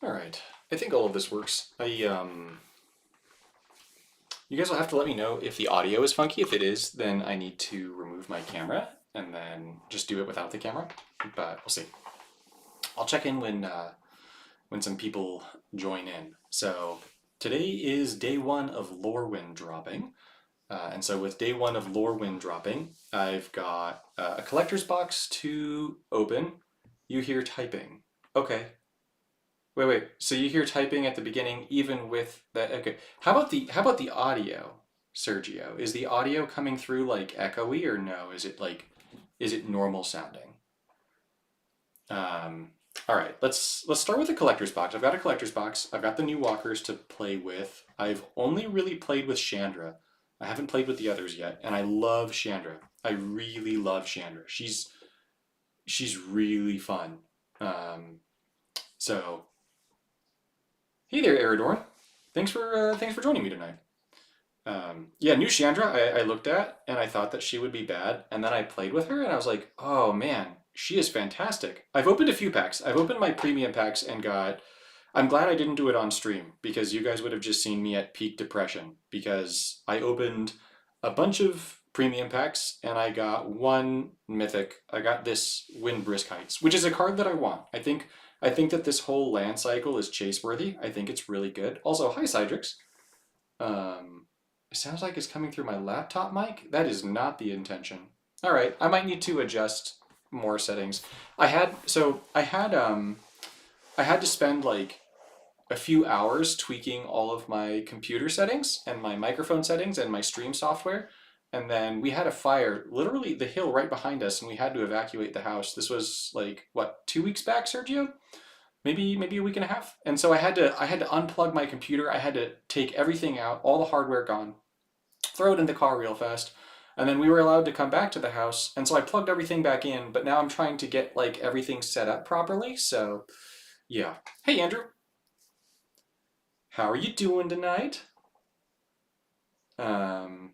All right. I think all of this works. You guys will have to let me know if the audio is funky. If it is, then I need to remove my camera and then just do it without the camera. But we'll see. I'll check in when some people join in. So today is day one of Lorwyn dropping. And so with day one of Lorwyn dropping, I've got a collector's box to open. You hear typing. Okay. Wait. So you hear typing at the beginning, even with that. Okay. How about the audio, Sergio? Is the audio coming through like echoey or no? Is it normal sounding? Um, all right. Let's start with the collector's box. I've got a collector's box. I've got the new walkers to play with. I've only really played with Chandra. I haven't played with the others yet, and I love Chandra. I really love Chandra. She's really fun. Um, so hey there, Eridorn. Thanks for joining me tonight. Yeah, new Chandra I looked at and I thought that she would be bad, and then I played with her and I was like, oh man, she is fantastic. I've opened a few packs. I've opened my premium packs and got. I'm glad I didn't do it on stream because you guys would have just seen me at peak depression because I opened a bunch of premium packs and I got one mythic. I got this Wind Brisk Heights, which is a card that I want. I think that this whole land cycle is chase worthy. I think it's really good. Also, hi Cydrix. Um, it sounds like it's coming through my laptop mic. That is not the intention. All right, I might need to adjust more settings. I had to spend like a few hours tweaking all of my computer settings and my microphone settings and my stream software. And then we had a fire, literally the hill right behind us, and we had to evacuate the house. This was like what, 2 weeks back, Sergio? Maybe a week and a half. And so I had to unplug my computer. I had to take everything out, all the hardware gone, throw it in the car real fast. And then we were allowed to come back to the house. And so I plugged everything back in, but now I'm trying to get like everything set up properly. So yeah. Hey Andrew, how are you doing tonight? Um,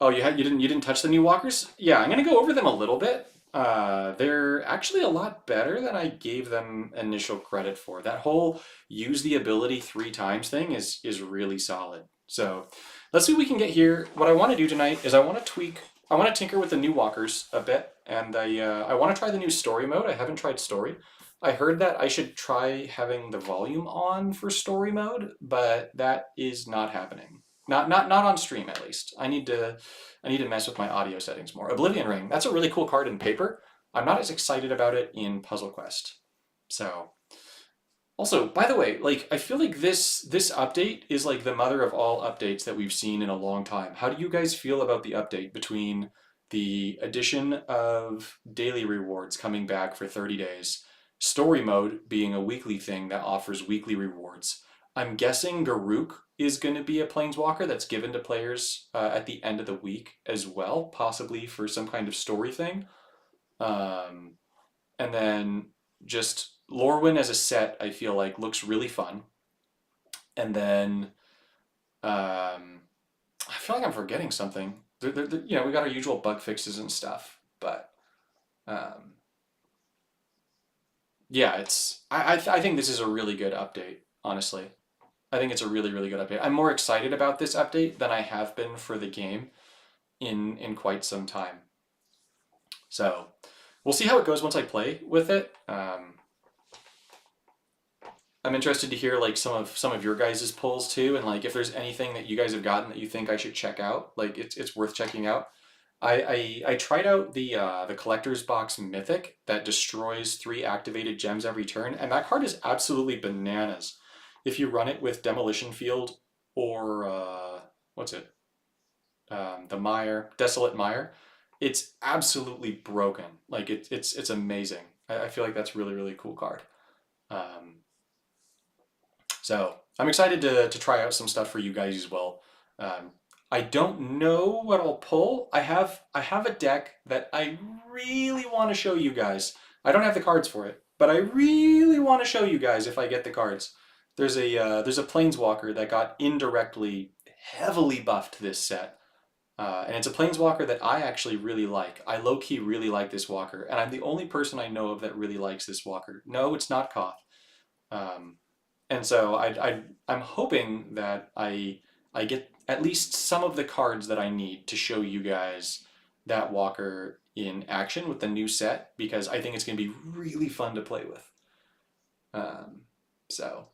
oh, you didn't touch the new walkers? Yeah, I'm gonna go over them a little bit. They're actually a lot better than I gave them initial credit for. That whole use the ability 3 times thing is really solid. So let's see what we can get here. What I want to do tonight is I want to tweak. I want to tinker with the new walkers a bit, and I want to try the new story mode. I haven't tried story. I heard that I should try having the volume on for story mode, but that is not happening. Not on stream at least. I need to mess with my audio settings more. Oblivion Ring. That's a really cool card in paper. I'm not as excited about it in Puzzle Quest. So also, by the way, like I feel like this update is like the mother of all updates that we've seen in a long time. How do you guys feel about the update between the addition of daily rewards coming back for 30 days, story mode being a weekly thing that offers weekly rewards? I'm guessing Garuk is going to be a planeswalker that's given to players at the end of the week as well, possibly for some kind of story thing. Um, and then just Lorwyn as a set, I feel like looks really fun. And then I feel like I'm forgetting something. We got our usual bug fixes and stuff, but um, yeah, I think this is a really good update. Honestly, I think it's a really really good update. I'm more excited about this update than I have been for the game in quite some time. So we'll see how it goes once I play with it. I'm interested to hear like some of your guys' pulls too, and like if there's anything that you guys have gotten that you think I should check out, like it's worth checking out. I tried out the collector's box mythic that destroys 3 activated gems every turn, and that card is absolutely bananas. If you run it with Demolition Field or what's it, the Mire, Desolate Mire, it's absolutely broken. Like it's amazing. I feel like that's really really cool card. Um, so I'm excited to try out some stuff for you guys as well. Um, I don't know what I'll pull. I have a deck that I really want to show you guys. I don't have the cards for it, but I really want to show you guys if I get the cards. There's a planeswalker that got indirectly heavily buffed this set. And it's a planeswalker that I actually really like. I low-key really like this walker, and I'm the only person I know of that really likes this walker. No, it's not Koth. Um, and so I'm hoping that I get at least some of the cards that I need to show you guys that walker in action with the new set, because I think it's going to be really fun to play with. Um, so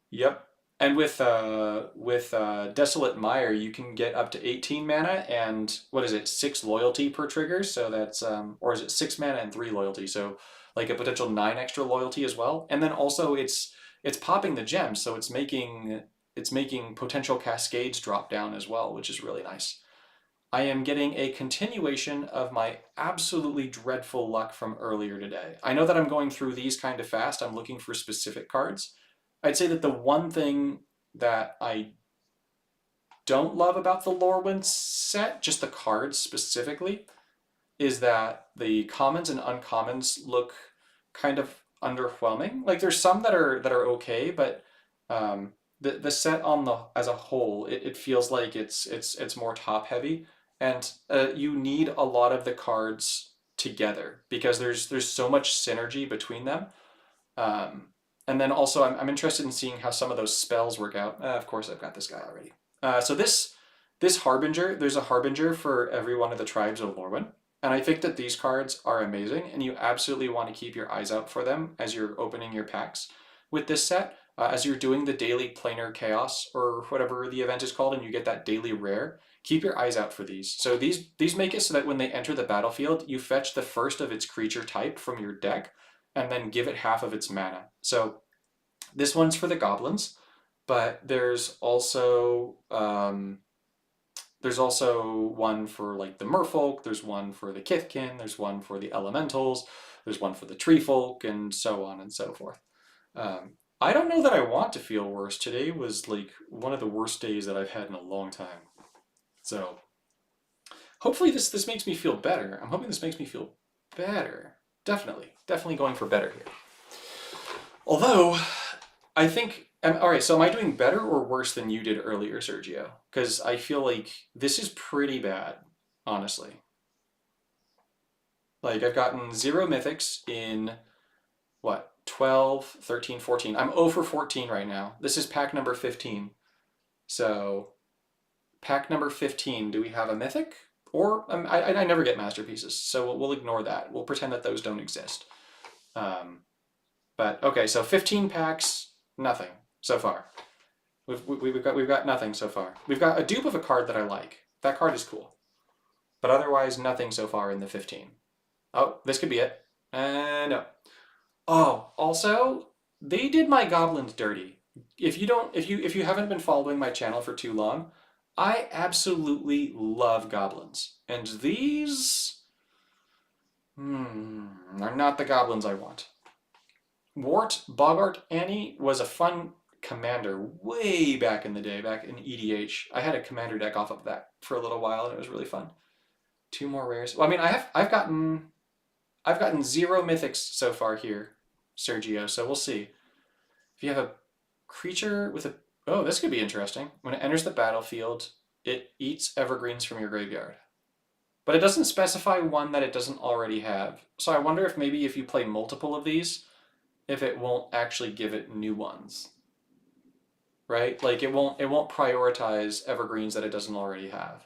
yep. And with Desolate Mire, you can get up to 18 mana and what is it, 6 loyalty per trigger. So that's or is it 6 mana and 3 loyalty? So like a potential 9 extra loyalty as well. And then also it's popping the gems, so it's making potential cascades drop down as well, which is really nice. I am getting a continuation of my absolutely dreadful luck from earlier today. I know that I'm going through these kind of fast. I'm looking for specific cards. I'd say that the one thing that I don't love about the Lorwyn set, just the cards specifically, is that the commons and uncommons look kind of underwhelming. Like there's some that are okay, but the set on the as a whole, it feels like it's more top heavy, and you need a lot of the cards together because there's so much synergy between them. Um, and then also, I'm interested in seeing how some of those spells work out. Of course, I've got this guy already. So this Harbinger, there's a Harbinger for every one of the tribes of Lorwyn. And I think that these cards are amazing, and you absolutely want to keep your eyes out for them as you're opening your packs with this set. As you're doing the daily planar chaos or whatever the event is called, and you get that daily rare, keep your eyes out for these. So these make it so that when they enter the battlefield, you fetch the first of its creature type from your deck, and then give it half of its mana. So this one's for the goblins, but there's also one for like the merfolk, there's one for the kithkin, there's one for the elementals, there's one for the tree folk, and so on and so forth. I don't know that I want to feel worse. Today was like one of the worst days that I've had in a long time. So hopefully this makes me feel better. I'm hoping this makes me feel better. Definitely going for better here. Although I think, all right, so am I doing better or worse than you did earlier, Sergio? Because I feel like this is pretty bad, honestly. Like I've gotten 0 mythics in what, 12, 13, 14. I'm 0 for 14 right now. This is pack number 15. So pack number 15, do we have a mythic? Or I never get masterpieces, so we'll ignore that. We'll pretend that those don't exist. Um, but okay, so 15 packs, nothing so far. We've got nothing so far. We've got a dupe of a card that I like. That card is cool, but otherwise nothing so far in the 15. Oh, this could be it. No. Oh, also they did my goblins dirty. If you haven't been following my channel for too long, I absolutely love goblins, and these are not the goblins I want. Wart Bogart Annie was a fun commander way back in the day, back in EDH. I had a commander deck off of that for a little while, and it was really fun. 2 more rares. Well, I mean, I've gotten 0 mythics so far here, Sergio. So we'll see. If you have a creature with a oh, this could be interesting. When it enters the battlefield, it eats evergreens from your graveyard. But it doesn't specify one that it doesn't already have. So I wonder if maybe if you play multiple of these, if it won't actually give it new ones. Right? Like it won't prioritize evergreens that it doesn't already have.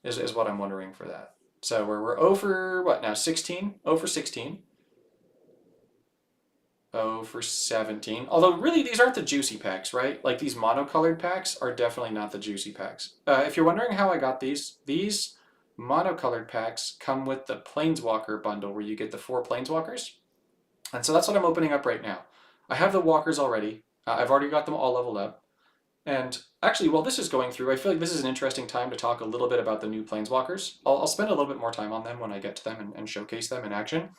Is what I'm wondering for that. So we're over what now? 16? Over 16. 0 for 17. Although really these aren't the juicy packs, right? Like these monocolored packs are definitely not the juicy packs. If you're wondering how I got these monocolored packs come with the Planeswalker bundle where you get the 4 Planeswalkers. And so that's what I'm opening up right now. I have the walkers already. I've already got them all leveled up. And actually, while this is going through, I feel like this is an interesting time to talk a little bit about the new Planeswalkers. I'll spend a little bit more time on them when I get to them and showcase them in action.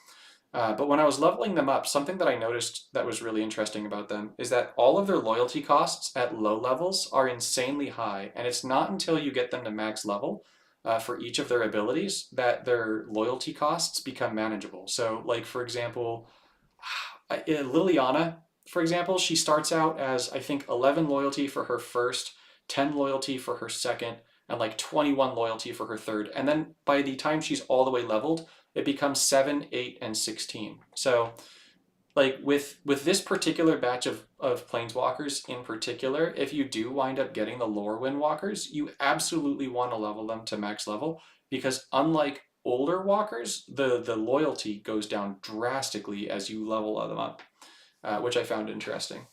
But when I was leveling them up, something that I noticed that was really interesting about them is that all of their loyalty costs at low levels are insanely high, and it's not until you get them to max level for each of their abilities that their loyalty costs become manageable. So, like for example, Liliana, for example, she starts out as I think 11 loyalty for her first, 10 loyalty for her second, and like 21 loyalty for her third. And then by the time she's all the way leveled, it becomes 7, 8, and 16. So like with this particular batch of planeswalkers in particular, if you do wind up getting the Lorwyn walkers, you absolutely want to level them to max level because unlike older walkers, the loyalty goes down drastically as you level them up, which I found interesting.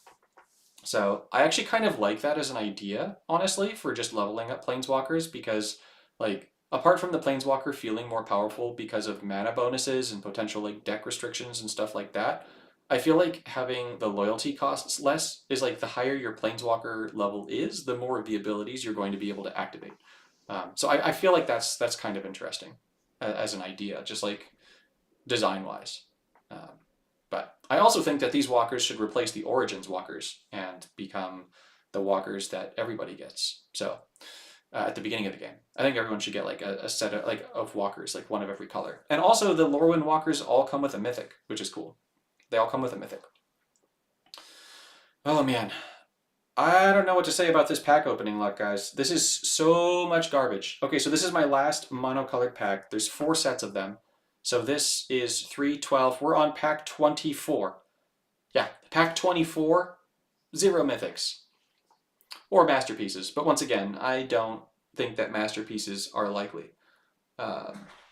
So I actually kind of like that as an idea, honestly, for just leveling up planeswalkers because, like, apart from the planeswalker feeling more powerful because of mana bonuses and potential like deck restrictions and stuff like that, I feel like having the loyalty costs less is like the higher your planeswalker level is, the more of the abilities you're going to be able to activate. So I feel like that's kind of interesting as an idea, just like design wise. Um, but I also think that these walkers should replace the Origins walkers and become the walkers that everybody gets. So at the beginning of the game, I think everyone should get like a set of like of walkers, like one of every color. And also the Lorwyn walkers all come with a mythic, which is cool. They all come with a mythic. Oh man, I don't know what to say about this pack opening luck, guys. This is so much garbage. Okay, so this is my last monocolored pack. There's 4 sets of them. So this is 312. We're on pack 24. Yeah, pack 24, 0 mythics. Or masterpieces. But once again, I don't think that masterpieces are likely.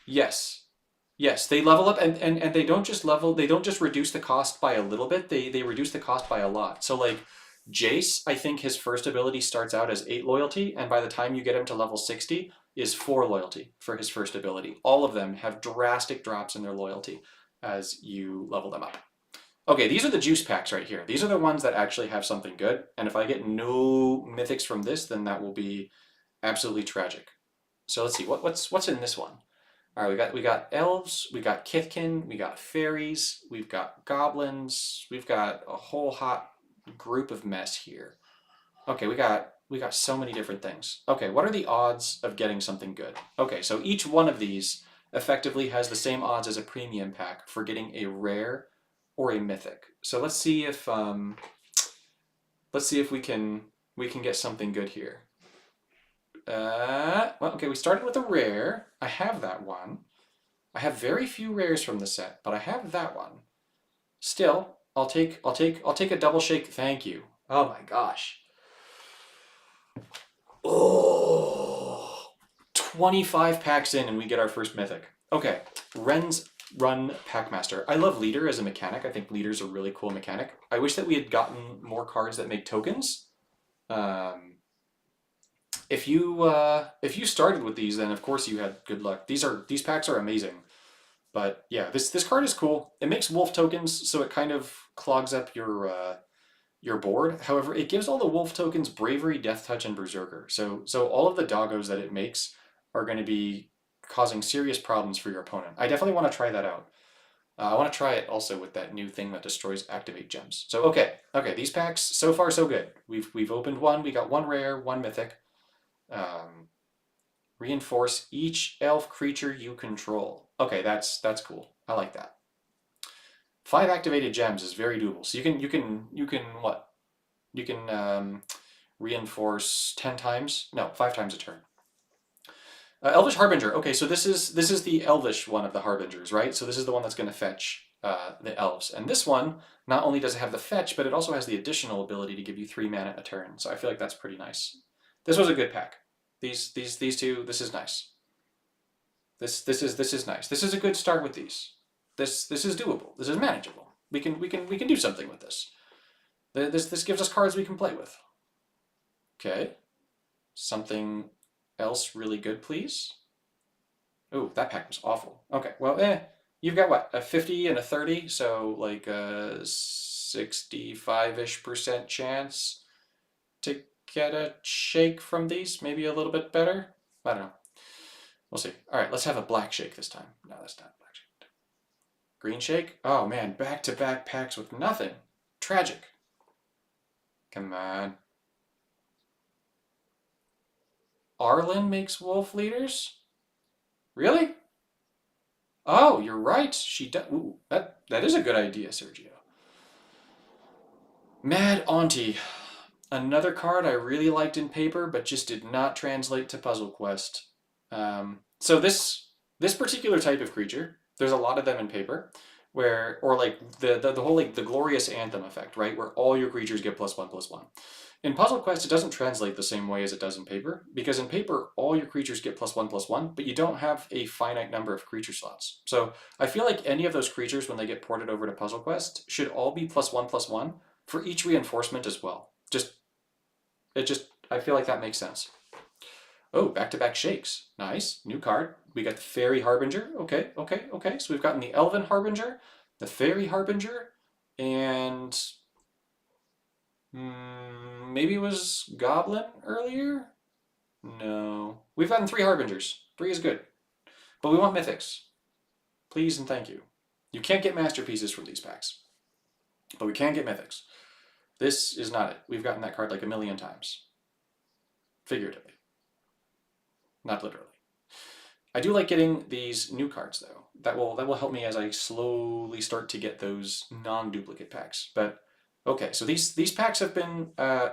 Yes. Yes, they level up and they don't just level, they don't just reduce the cost by a little bit, they reduce the cost by a lot. So like Jace, I think his first ability starts out as 8 loyalty, and by the time you get him to level 60, is 4 loyalty for his first ability. All of them have drastic drops in their loyalty as you level them up. Okay, these are the juice packs right here. These are the ones that actually have something good, and if I get no mythics from this, then that will be absolutely tragic. So let's see, what's in this one? All right, we got elves, we got Kithkin, we got fairies, we've got goblins, we've got a whole hot group of mess here. Okay, we got so many different things. Okay, what are the odds of getting something good? Okay, so each one of these effectively has the same odds as a premium pack for getting a rare or a mythic. So let's see if we can get something good here. Well, okay, we started with a rare. I have that one. I have very few rares from the set, but I have that one. Still, I'll take a double shake. Thank you. Oh my gosh. Oh, 25 packs in and we get our first mythic. Okay, Ren's Run Packmaster. I love Leader as a mechanic. I think Leader's a really cool mechanic. I wish that we had gotten more cards that make tokens. If you started with these, then of course you had good luck. These packs are amazing. But yeah, this card is cool. It makes wolf tokens, so it kind of clogs up your board. However, it gives all the wolf tokens Bravery, Death Touch, and Berserker. So all of the doggos that it makes are going to be causing serious problems for your opponent. I definitely want to try that out. I want to try it also with that new thing that destroys activate gems. So okay, these packs so far so good. We've opened one. We got one rare, one mythic. Reinforce each elf creature you control. Okay, that's cool. I like that. 5 activated gems is very doable. So you can what? You can reinforce 10 times? No, 5 times a turn. Elvish Harbinger. Okay, so this is the Elvish one of the Harbingers, right? So this is the one that's going to fetch the elves. And this one, not only does it have the fetch, but it also has the additional ability to give you 3 mana a turn. So I feel like that's pretty nice. This was a good pack. These two, this is nice. This is nice. This is a good start with these. This is doable. This is manageable. We can do something with this. This gives us cards we can play with. Okay. Something else really good, please. Oh, that pack was awful. Okay, well, you've got what, a 50 and a 30, so like a 65-ish% chance to get a shake from these. Maybe a little bit better. I don't know. We'll see. All right, let's have a black shake this time. No, that's not black shake. Green shake? Oh man, back-to-back packs with nothing. Tragic. Come on. Arlen makes wolf leaders? Really? Oh, you're right. She does. Ooh, that is a good idea, Sergio. Mad Auntie. Another card I really liked in paper, but just did not translate to Puzzle Quest. So this particular type of creature, there's a lot of them in paper. where or like the whole like the glorious anthem effect, right? Where all your creatures get +1/+1. In Puzzle Quest, it doesn't translate the same way as it does in paper, because in paper, all your creatures get +1/+1, but you don't have a finite number of creature slots. So I feel like any of those creatures, when they get ported over to Puzzle Quest, should all be +1/+1 for each reinforcement as well. I feel like that makes sense. Oh, back-to-back shakes. Nice. New card. We got the Fairy Harbinger. Okay, okay, okay. So we've gotten the Elven Harbinger, the Fairy Harbinger, and maybe it was Goblin earlier? No. We've gotten 3 Harbingers. 3 is good. But we want Mythics. Please and thank you. You can't get Masterpieces from these packs. But we can get Mythics. This is not it. We've gotten that card like a million times. Figuratively. Not literally. I do like getting these new cards though. That will help me as I slowly start to get those non-duplicate packs. But okay, so these packs have been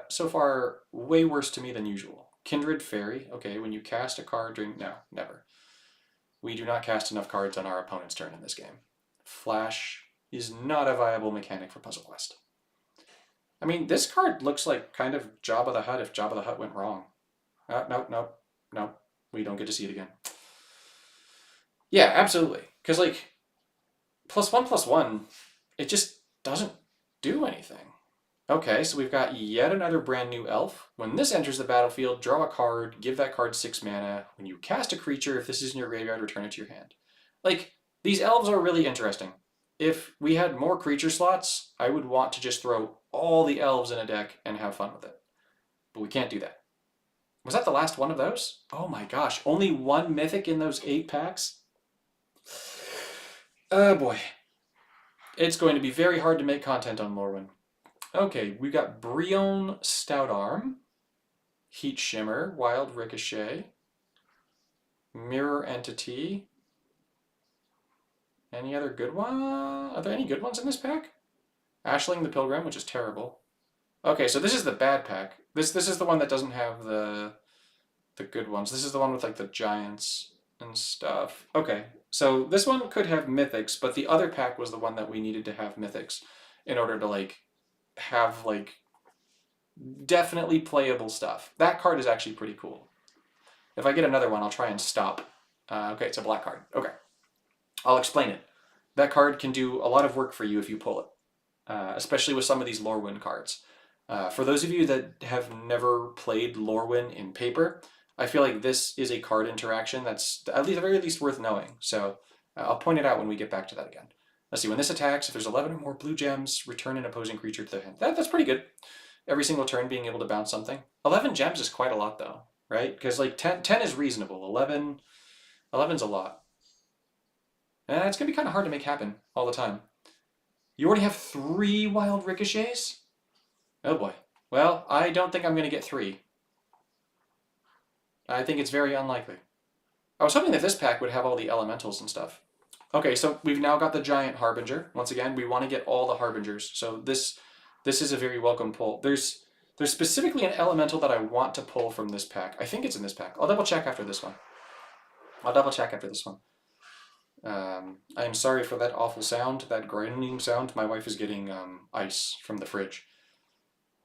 so far way worse to me than usual. Kindred Fairy. Okay, when you cast a card during no, never. We do not cast enough cards on our opponent's turn in this game. Flash is not a viable mechanic for Puzzle Quest. I mean, this card looks like kind of Jabba the Hutt if Jabba the Hutt went wrong. No. We don't get to see it again. Yeah, absolutely. Because, like, +1/+1, it just doesn't do anything. Okay, so we've got yet another brand new elf. When this enters the battlefield, draw a card, give that card 6 mana. When you cast a creature, if this is in your graveyard, return it to your hand. Like, these elves are really interesting. If we had more creature slots, I would want to just throw all the elves in a deck and have fun with it. But we can't do that. Was that the last one of those? Oh my gosh, only 1 mythic in those 8 packs? Oh boy. It's going to be very hard to make content on Lorwyn. Okay, we got Brionne Stoutarm, Heat Shimmer, Wild Ricochet, Mirror Entity. Any other good one? Are there any good ones in this pack? Ashling the Pilgrim, which is terrible. Okay, so this is the bad pack. This is the one that doesn't have the good ones. This is the one with like the giants and stuff. Okay, so this one could have mythics, but the other pack was the one that we needed to have mythics in order to like have like definitely playable stuff. That card is actually pretty cool. If I get another one, I'll try and stop. Okay, it's a black card. Okay, I'll explain it. That card can do a lot of work for you if you pull it, especially with some of these Lorwyn cards. For those of you that have never played Lorwyn in paper, I feel like this is a card interaction that's at the very least worth knowing. So I'll point it out when we get back to that again. Let's see, when this attacks, if there's 11 or more blue gems, return an opposing creature to their hand. That's pretty good. Every single turn being able to bounce something. 11 gems is quite a lot though, right? Because like 10 is reasonable. 11's a lot. And it's going to be kind of hard to make happen all the time. You already have 3 Wild Ricochets? Oh boy. Well, I don't think I'm going to get 3. I think it's very unlikely. I was hoping that this pack would have all the elementals and stuff. Okay, so we've now got the giant Harbinger. Once again, we want to get all the Harbingers. So this is a very welcome pull. There's specifically an elemental that I want to pull from this pack. I think it's in this pack. I'll double check after this one. I am sorry for that awful sound, that grinding sound. My wife is getting ice from the fridge.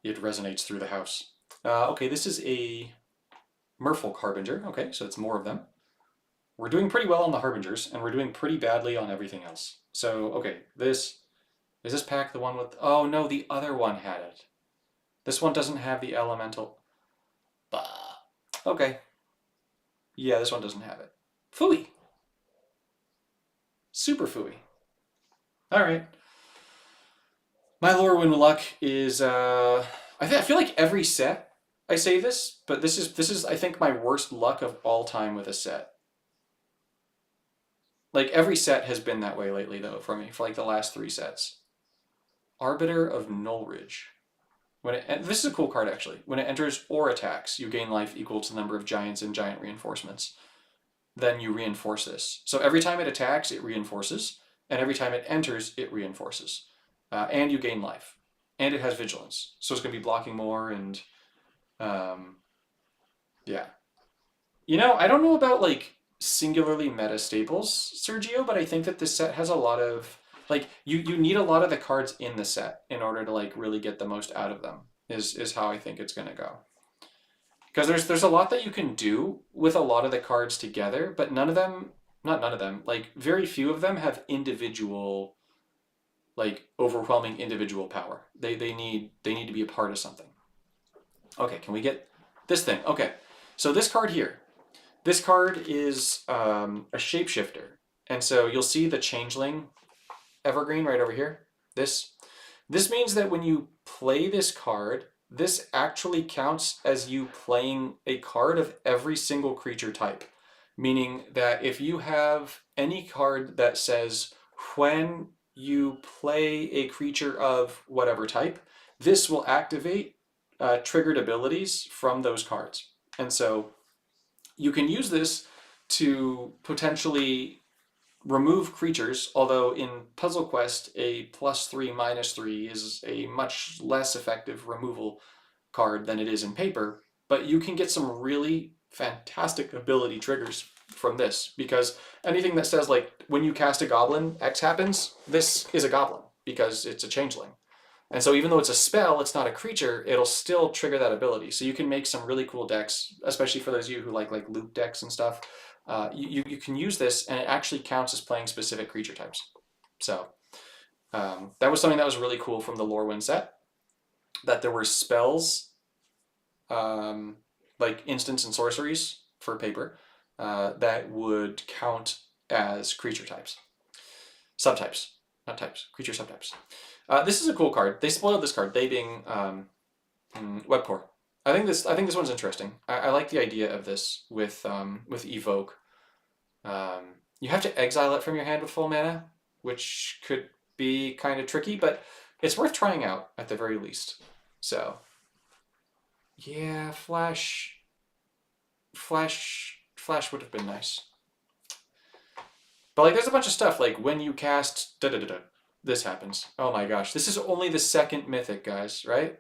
It resonates through the house. Okay, this is a Merfolk Harbinger. Okay, so it's more of them. We're doing pretty well on the Harbingers, and we're doing pretty badly on everything else. So, okay, is this pack the one with... Oh, no, the other one had it. This one doesn't have the elemental... Bah. Okay. Yeah, this one doesn't have it. Phooey. Super phooey. Alright. My Lorwyn luck is... I feel like every set I say this, but this is I think my worst luck of all time with a set. Like every set has been that way lately though for me for like the last 3 sets. Arbiter of Nullridge. This is a cool card actually. When it enters or attacks, you gain life equal to the number of giants and giant reinforcements. Then you reinforce this. So every time it attacks, it reinforces, and every time it enters, it reinforces. And you gain life. And it has vigilance. So it's going to be blocking more and yeah. You know, I don't know about like singularly meta staples, Sergio, but I think that this set has a lot of like you need a lot of the cards in the set in order to like really get the most out of them. Is how I think it's gonna go. Because there's a lot that you can do with a lot of the cards together, but none of them, not none of them, like very few of them have individual, like overwhelming individual power. They need to be a part of something. Okay, can we get this thing? Okay, so this card here. This card is a shapeshifter, and so you'll see the changeling evergreen right over here. This this means that when you play this card, this actually counts as you playing a card of every single creature type. Meaning that if you have any card that says when you play a creature of whatever type, this will activate triggered abilities from those cards. And so you can use this to potentially remove creatures, although in Puzzle Quest, a +3/-3 is a much less effective removal card than it is in paper, but you can get some really fantastic ability triggers from this because anything that says like when you cast a goblin, X happens, this is a goblin because it's a changeling. And so even though it's a spell, it's not a creature, it'll still trigger that ability. So you can make some really cool decks, especially for those of you who like loop decks and stuff. You can use this and it actually counts as playing specific creature types. So that was something that was really cool from the Lorwyn set, that there were spells, like instants and sorceries for paper, that would count as creature types. Subtypes, not types, creature subtypes. This is a cool card. They spoiled this card, they being Webcore. I think this one's interesting. I like the idea of this with Evoke. You have to exile it from your hand with full mana, which could be kind of tricky, but it's worth trying out at the very least. So, yeah, Flash would have been nice. But like, there's a bunch of stuff like when you cast da da da da, this happens. Oh my gosh, this is only the second mythic, guys, right?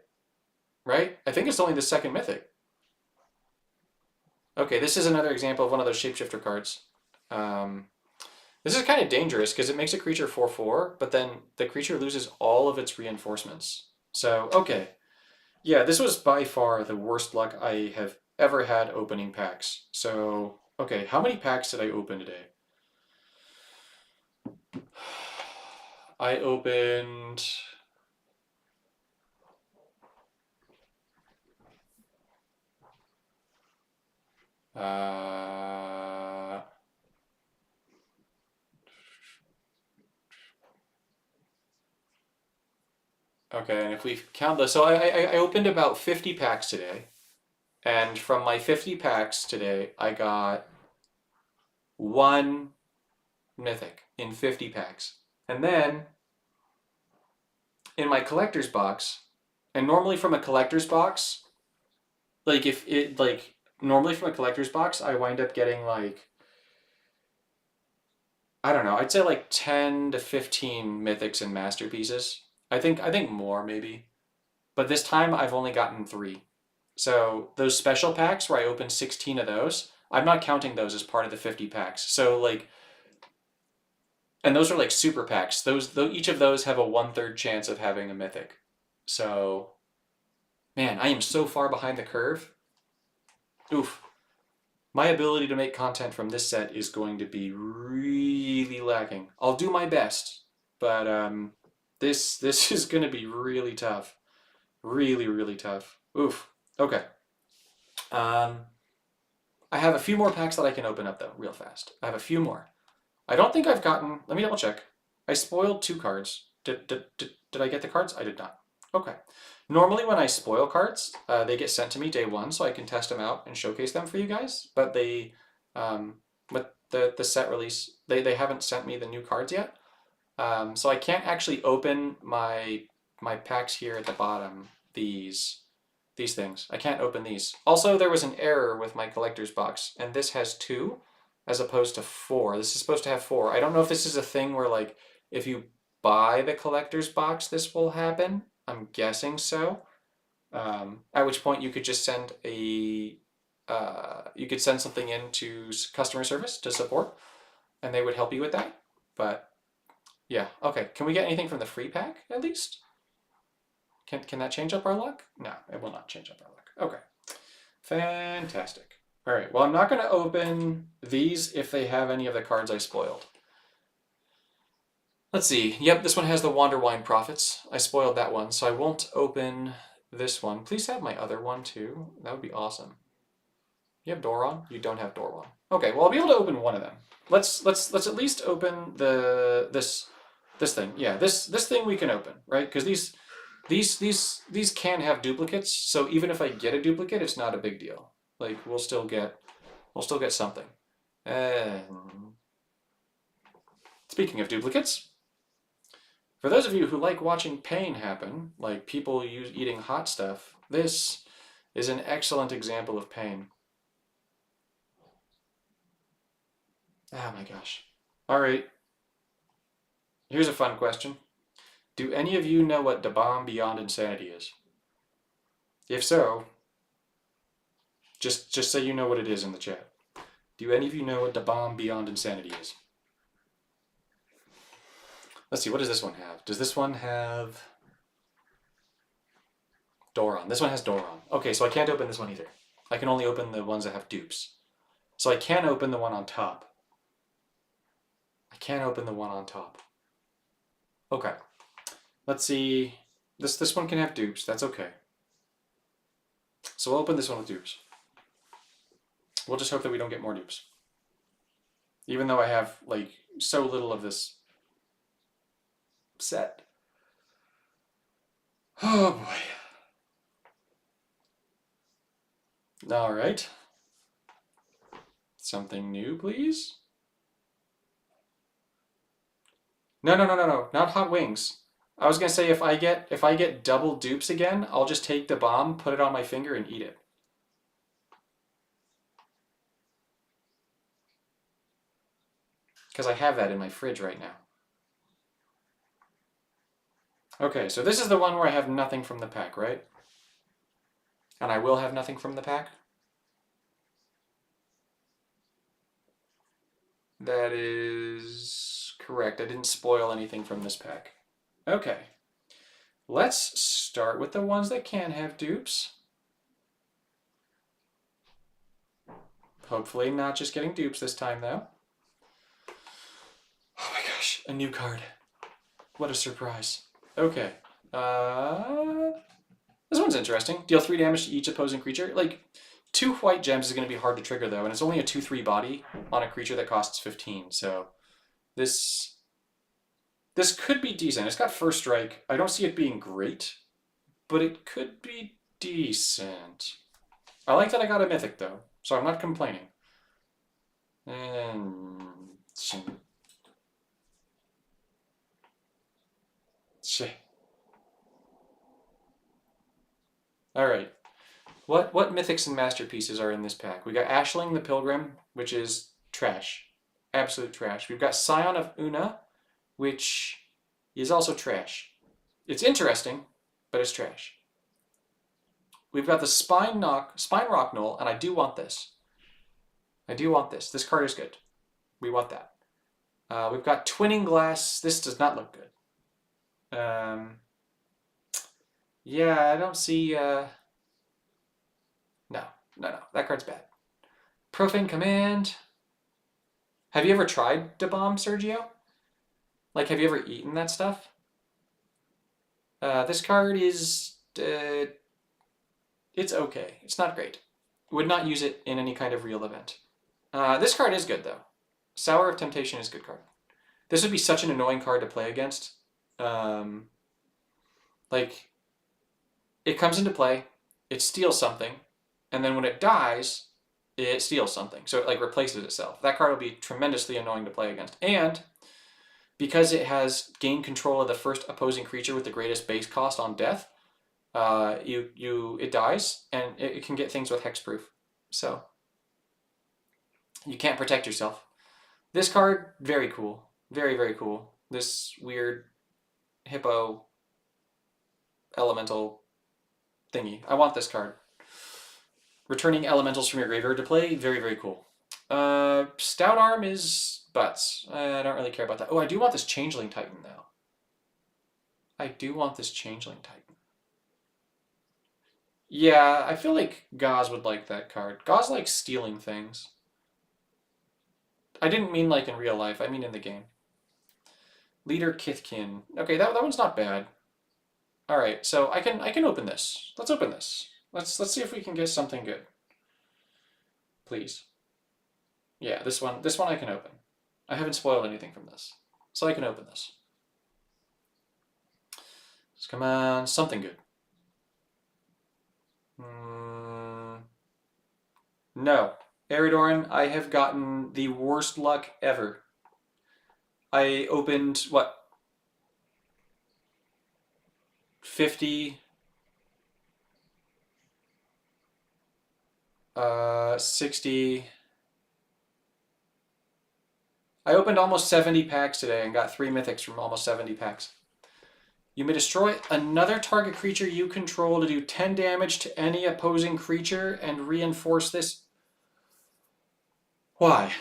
Right? I think it's only the second mythic. Okay, this is another example of one of those shapeshifter cards. Um, this is kind of dangerous because it makes a creature 4/4, but then the creature loses all of its reinforcements. So, okay. Yeah, this was by far the worst luck I have ever had opening packs. So, okay, how many packs did I open today? I opened... okay, and if we count those, so I opened about 50 packs today. And from my 50 packs today, I got one mythic in 50 packs. And then in my collector's box, and normally from a collector's box, like if it like normally from a collector's box, I wind up getting like I don't know, I'd say like 10 to 15 mythics and masterpieces. I think more maybe. But this time I've only gotten 3. So those special packs where I opened 16 of those, I'm not counting those as part of the 50 packs. So like and those are like super packs. Each of those have a 1/3 chance of having a mythic. So man, I am so far behind the curve. Oof. My ability to make content from this set is going to be really lacking. I'll do my best, but this is going to be really tough. Really, really tough. Oof. Okay. Um, I have a few more packs that I can open up though, real fast. I have a few more. I don't think I've gotten. Let me double check. I spoiled 2 cards. Did I get the cards? I did not. Okay. Normally, when I spoil cards, they get sent to me day 1, so I can test them out and showcase them for you guys. But with the set release, they haven't sent me the new cards yet. So I can't actually open my packs here at the bottom. These things. I can't open these. Also, there was an error with my collector's box, and this has 2 as opposed to 4. This is supposed to have 4. I don't know if this is a thing where like if you buy the collector's box, this will happen. I'm guessing so. At which point you could just send you could send something in to customer service to support, and they would help you with that. But Yeah, okay. Can we get anything from the free pack, at least? Can that change up our luck? No, it will not change up our luck. Okay. Fantastic. All right, well, I'm not going to open these if they have any of the cards I spoiled. Let's see. Yep, this one has the Wanderwine Prophets. I spoiled that one, so I won't open this one. Please have my other one, too. That would be awesome. You have Doron? You don't have Doron. Okay, well, I'll be able to open one of them. Let's at least open this thing. Yeah, this thing we can open, right? Because these can have duplicates, so even if I get a duplicate, it's not a big deal. Like we'll still get something. And speaking of duplicates, for those of you who like watching pain happen, like people eating hot stuff, this is an excellent example of pain. Oh my gosh. All right. Here's a fun question. Do any of you know what the bomb beyond insanity is? If so, just say you know what it is in the chat. Do any of you know what the bomb beyond insanity is? Let's see, what does this one have? Does this one have Doron? This one has Doron. Okay, so I can't open this one either. I can only open the ones that have dupes. So I can open the one on top. I can't open the one on top. Okay. Let's see. This one can have dupes. That's okay. So we'll open this one with dupes. We'll just hope that we don't get more dupes. Even though I have, like, so little of this set. Oh, boy. All right. Something new, please. No. Not hot wings. I was gonna say if I get double dupes again, I'll just take the bomb, put it on my finger, and eat it. Because I have that in my fridge right now. Okay, so this is the one where I have nothing from the pack, right? And I will have nothing from the pack? That is correct. I didn't spoil anything from this pack. Okay. Let's start with the ones that can have dupes. Hopefully not just getting dupes this time, though. Oh my gosh, a new card. What a surprise. Okay. This one's interesting. Deal 3 damage to each opposing creature. Like, 2 white gems is going to be hard to trigger, though, and it's only a 2/3 body on a creature that costs 15, so this could be decent. It's got first strike. I don't see it being great, but it could be decent. I like that I got a mythic, though, so I'm not complaining. And... All right. What mythics and masterpieces are in this pack? We got Ashling the Pilgrim, which is trash. Absolute trash. We've got Scion of Una, which is also trash. It's interesting, but it's trash. We've got the Spine Rock Knoll, and I do want this. I do want this. This card is good. We want that. We've got Twinning Glass. This does not look good. Yeah, I don't see... No. That card's bad. Profane Command. Have you ever tried to bomb, Sergio? Like, have you ever eaten that stuff? This card is... it's okay. It's not great. Would not use it in any kind of real event. This card is good, though. Sour of Temptation is a good card. This would be such an annoying card to play against. Like, it comes into play, it steals something, and then when it dies, it steals something. So it, like, replaces itself. That card will be tremendously annoying to play against. And because it has gained control of the first opposing creature with the greatest base cost on death, it dies, and it can get things with hexproof. So you can't protect yourself. This card, very cool. Very, very cool. This weird hippo elemental thingy. I want this card. Returning elementals from your graveyard to play, very, very cool. Stout Arm is butts. I don't really care about that. Oh, I do want this Changeling Titan, though. I do want this Changeling Titan. Yeah, I feel like Gauze would like that card. Gauze likes stealing things. I didn't mean like in real life, I mean in the game. Leader Kithkin. Okay, that one's not bad. Alright, so I can open this. Let's open this. Let's see if we can get something good. Please. Yeah, this one I can open. I haven't spoiled anything from this. So I can open this. Just come on, something good. No. Eridoran, I have gotten the worst luck ever. I opened, what? 50... 60... I opened almost 70 packs today and got 3 mythics from almost 70 packs. You may destroy another target creature you control to do 10 damage to any opposing creature and reinforce this. Why?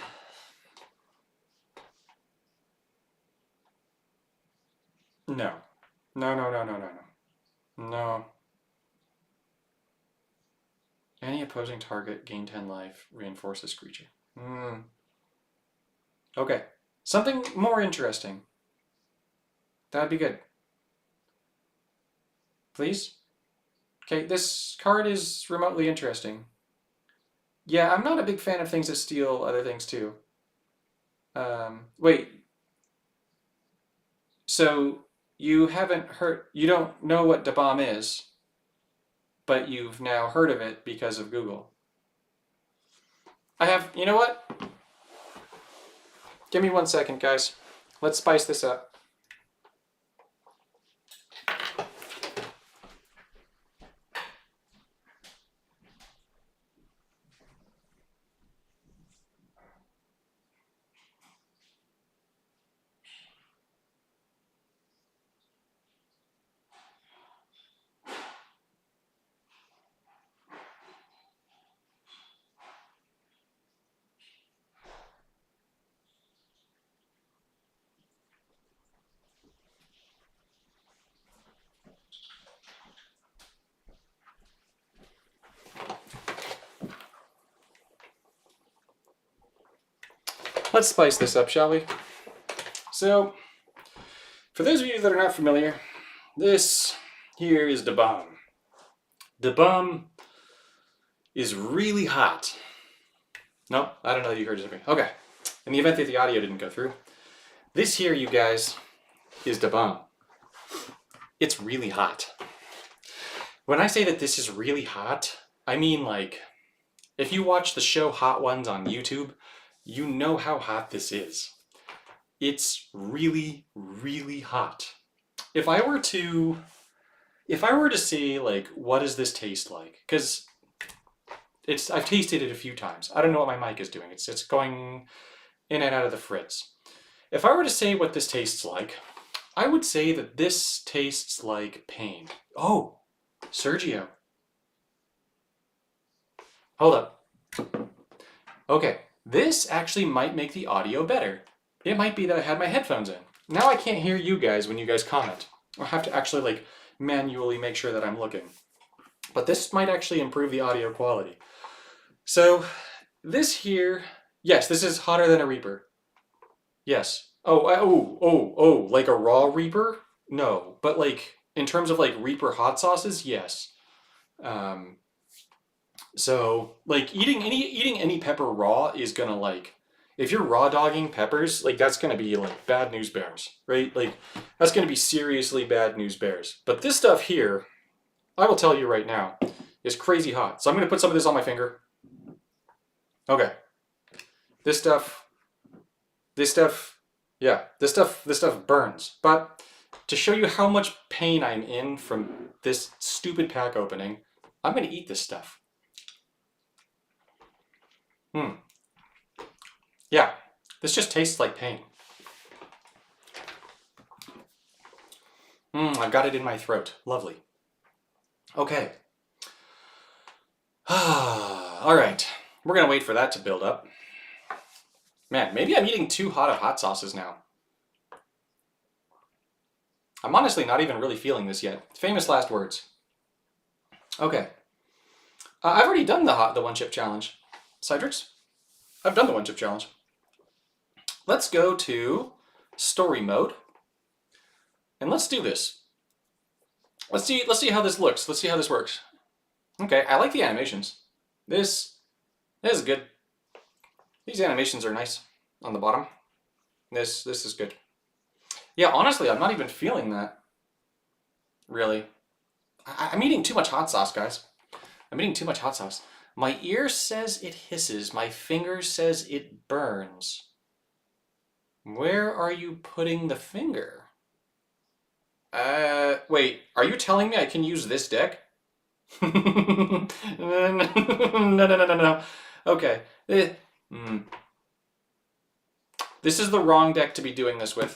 No. No, no, no, no, no, no. No. Any opposing target, gain 10 life, reinforce this creature. Okay. Something more interesting. That'd be good. Please? Okay, this card is remotely interesting. Yeah, I'm not a big fan of things that steal other things too. Wait. So you haven't heard, you don't know what Da Bomb is, but you've now heard of it because of Google. I have, you know what? Give me 1 second, guys. Let's spice this up. Let's spice this up, shall we? So, for those of you that are not familiar, this here is Da Bomb. Da Bomb is really hot. No, I don't know that you heard it. Okay. In the event that the audio didn't go through, this here, you guys, is Da Bomb. It's really hot. When I say that this is really hot, I mean like, if you watch the show Hot Ones on YouTube, you know how hot this is. It's really, really hot. If I were to say like, what does this taste like? Because I've tasted it a few times. I don't know what my mic is doing. It's going in and out of the fritz. If I were to say what this tastes like, I would say that this tastes like pain. Oh, Sergio. Hold up. Okay, this actually might make the audio better. It might be that I had my headphones in. Now I can't hear you guys when you guys comment. I'll have to actually like manually make sure that I'm looking. But this might actually improve the audio quality. So this here, yes, this is hotter than a Reaper. Yes. Oh, like a raw Reaper? No, but like in terms of like Reaper hot sauces, yes. So like eating any pepper raw is gonna like, if you're raw dogging peppers, like that's gonna be like bad news bears, right? Like that's gonna be seriously bad news bears. But this stuff here, I will tell you right now, is crazy hot. So I'm gonna put some of this on my finger. Okay. This stuff, yeah, this stuff burns. But to show you how much pain I'm in from this stupid pack opening, I'm gonna eat this stuff. Yeah, this just tastes like pain. I've got it in my throat. Lovely. Okay. All right. We're going to wait for that to build up. Man, maybe I'm eating too hot of hot sauces now. I'm honestly not even really feeling this yet. Famous last words. Okay. I've already done the one chip challenge. Cydrix? I've done the one chip challenge. Let's go to story mode. And let's do this. Let's see how this looks. Let's see how this works. Okay, I like the animations. This is good. These animations are nice on the bottom. This is good. Yeah, honestly, I'm not even feeling that. Really. I'm eating too much hot sauce, guys. I'm eating too much hot sauce. My ear says it hisses. My finger says it burns. Where are you putting the finger? Wait, are you telling me I can use this deck? No, no. Okay. This is the wrong deck to be doing this with.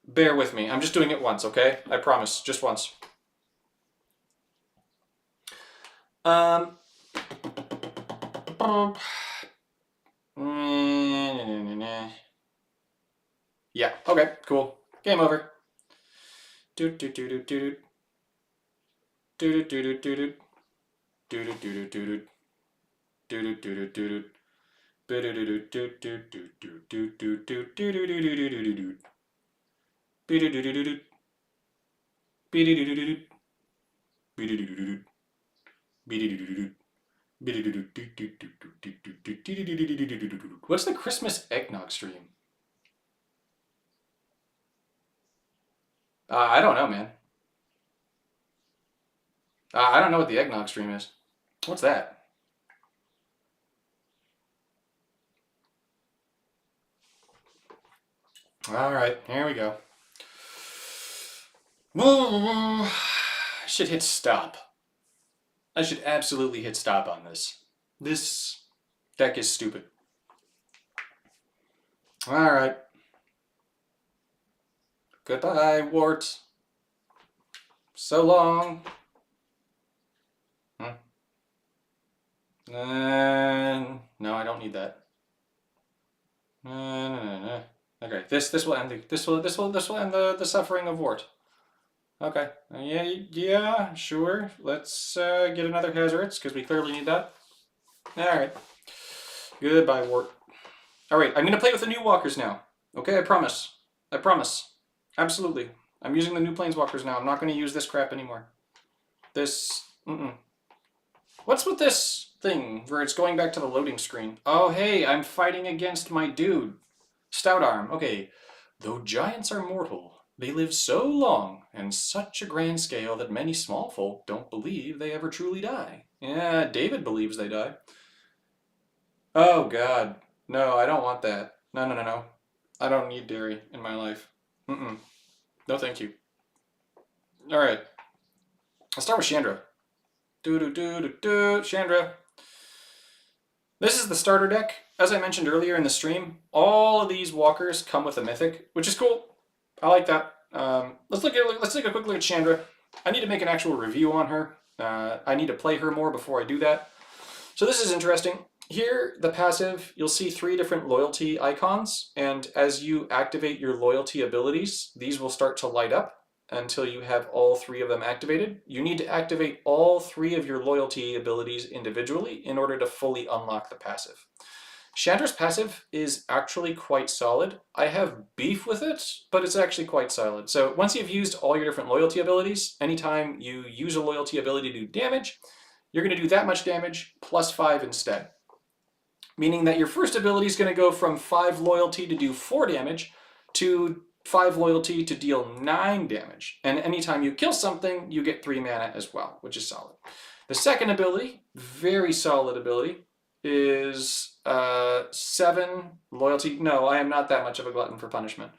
Bear with me. I'm just doing it once, okay? I promise. Just once. Yeah, okay, cool. Game over. Do do do do do do do do do do do do do do do do do What's the Christmas eggnog stream? I don't know, man. I don't know what the eggnog stream is. What's that? All right, here we go. I should hit stop. I should absolutely hit stop on this. This deck is stupid. All right. Goodbye, Wart. So long. No, I don't need that. No. Okay, this will end this will end the suffering of Wart. Okay, yeah, sure. Let's get another Hazards because we clearly need that. All right. Goodbye, Wart. All right, I'm gonna play with the new walkers now. Okay, I promise. I promise. Absolutely. I'm using the new planeswalkers now. I'm not gonna use this crap anymore. This. What's with this thing where it's going back to the loading screen? Oh, hey, I'm fighting against my dude. Stout Arm. Okay. Though giants are mortal, they live so long and such a grand scale that many small folk don't believe they ever truly die. Yeah, David believes they die. Oh, God. No, I don't want that. No. I don't need dairy in my life. No, thank you. All right. I'll start with Chandra. Chandra. This is the starter deck. As I mentioned earlier in the stream, all of these walkers come with a mythic, which is cool. I like that. Let's take a quick look at Chandra. I need to make an actual review on her. I need to play her more before I do that. So this is interesting. Here, the passive, you'll see 3 different loyalty icons, and as you activate your loyalty abilities, these will start to light up until you have all 3 of them activated. You need to activate all 3 of your loyalty abilities individually in order to fully unlock the passive. Chandra's passive is actually quite solid. I have beef with it, but it's actually quite solid. So once you've used all your different loyalty abilities, anytime you use a loyalty ability to do damage, you're going to do that much damage plus 5 instead. Meaning that your first ability is going to go from 5 loyalty to do 4 damage to 5 loyalty to deal 9 damage. And anytime you kill something, you get 3 mana as well, which is solid. The second ability, very solid ability, is 7 loyalty. No, I am not that much of a glutton for punishment.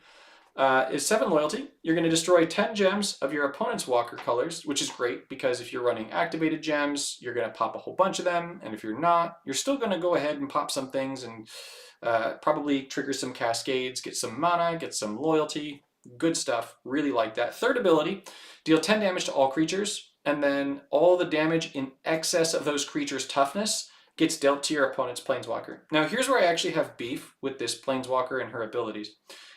Is 7 loyalty. You're going to destroy 10 gems of your opponent's walker colors, which is great because if you're running activated gems, you're going to pop a whole bunch of them. And if you're not, you're still going to go ahead and pop some things and probably trigger some cascades, get some mana, get some loyalty. Good stuff. Really like that. Third ability, deal 10 damage to all creatures, and then all the damage in excess of those creatures' toughness gets dealt to your opponent's planeswalker. Now, here's where I actually have beef with this planeswalker and her abilities.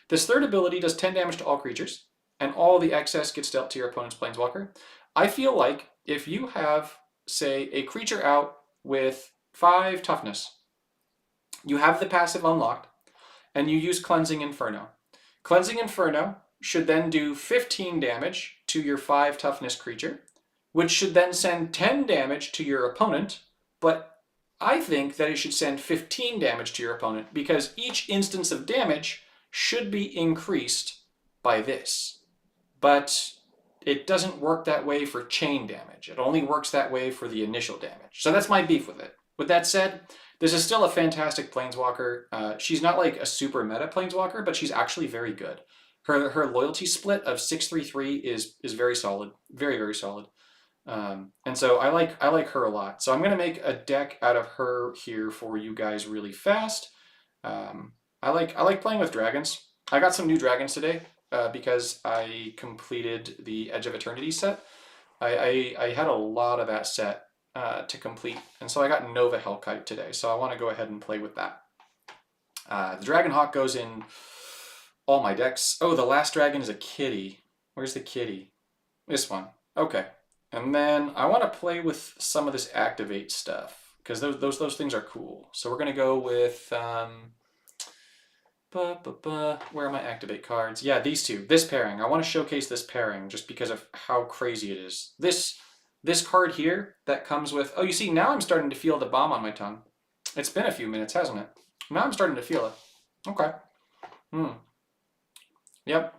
This third ability does 10 damage to all creatures, and all the excess gets dealt to your opponent's planeswalker. I feel like if you have, say, a creature out with 5 toughness, you have the passive unlocked, and you use Cleansing Inferno. Cleansing Inferno should then do 15 damage to your 5 toughness creature, which should then send 10 damage to your opponent, but I think that it should send 15 damage to your opponent because each instance of damage should be increased by this. But it doesn't work that way for chain damage. It only works that way for the initial damage. So that's my beef with it. With that said, this is still a fantastic planeswalker. She's not like a super meta planeswalker, but she's actually very good. Her loyalty split of 6/3/3 is very solid, very very solid. And so I like her a lot. So I'm gonna make a deck out of her here for you guys really fast. I like playing with dragons. I got some new dragons today because I completed the Edge of Eternity set. I had a lot of that set to complete, and so I got Nova Hellkite today. So I want to go ahead and play with that. The Dragonhawk goes in all my decks. Oh, the last dragon is a kitty. Where's the kitty? This one. Okay. And then I want to play with some of this activate stuff because those things are cool. So we're gonna go with where are my activate cards? Yeah, these two. This pairing. I want to showcase this pairing just because of how crazy it is. This card here that comes with. Oh, you see, now I'm starting to feel the bomb on my tongue. It's been a few minutes, hasn't it? Now I'm starting to feel it. Okay. Yep.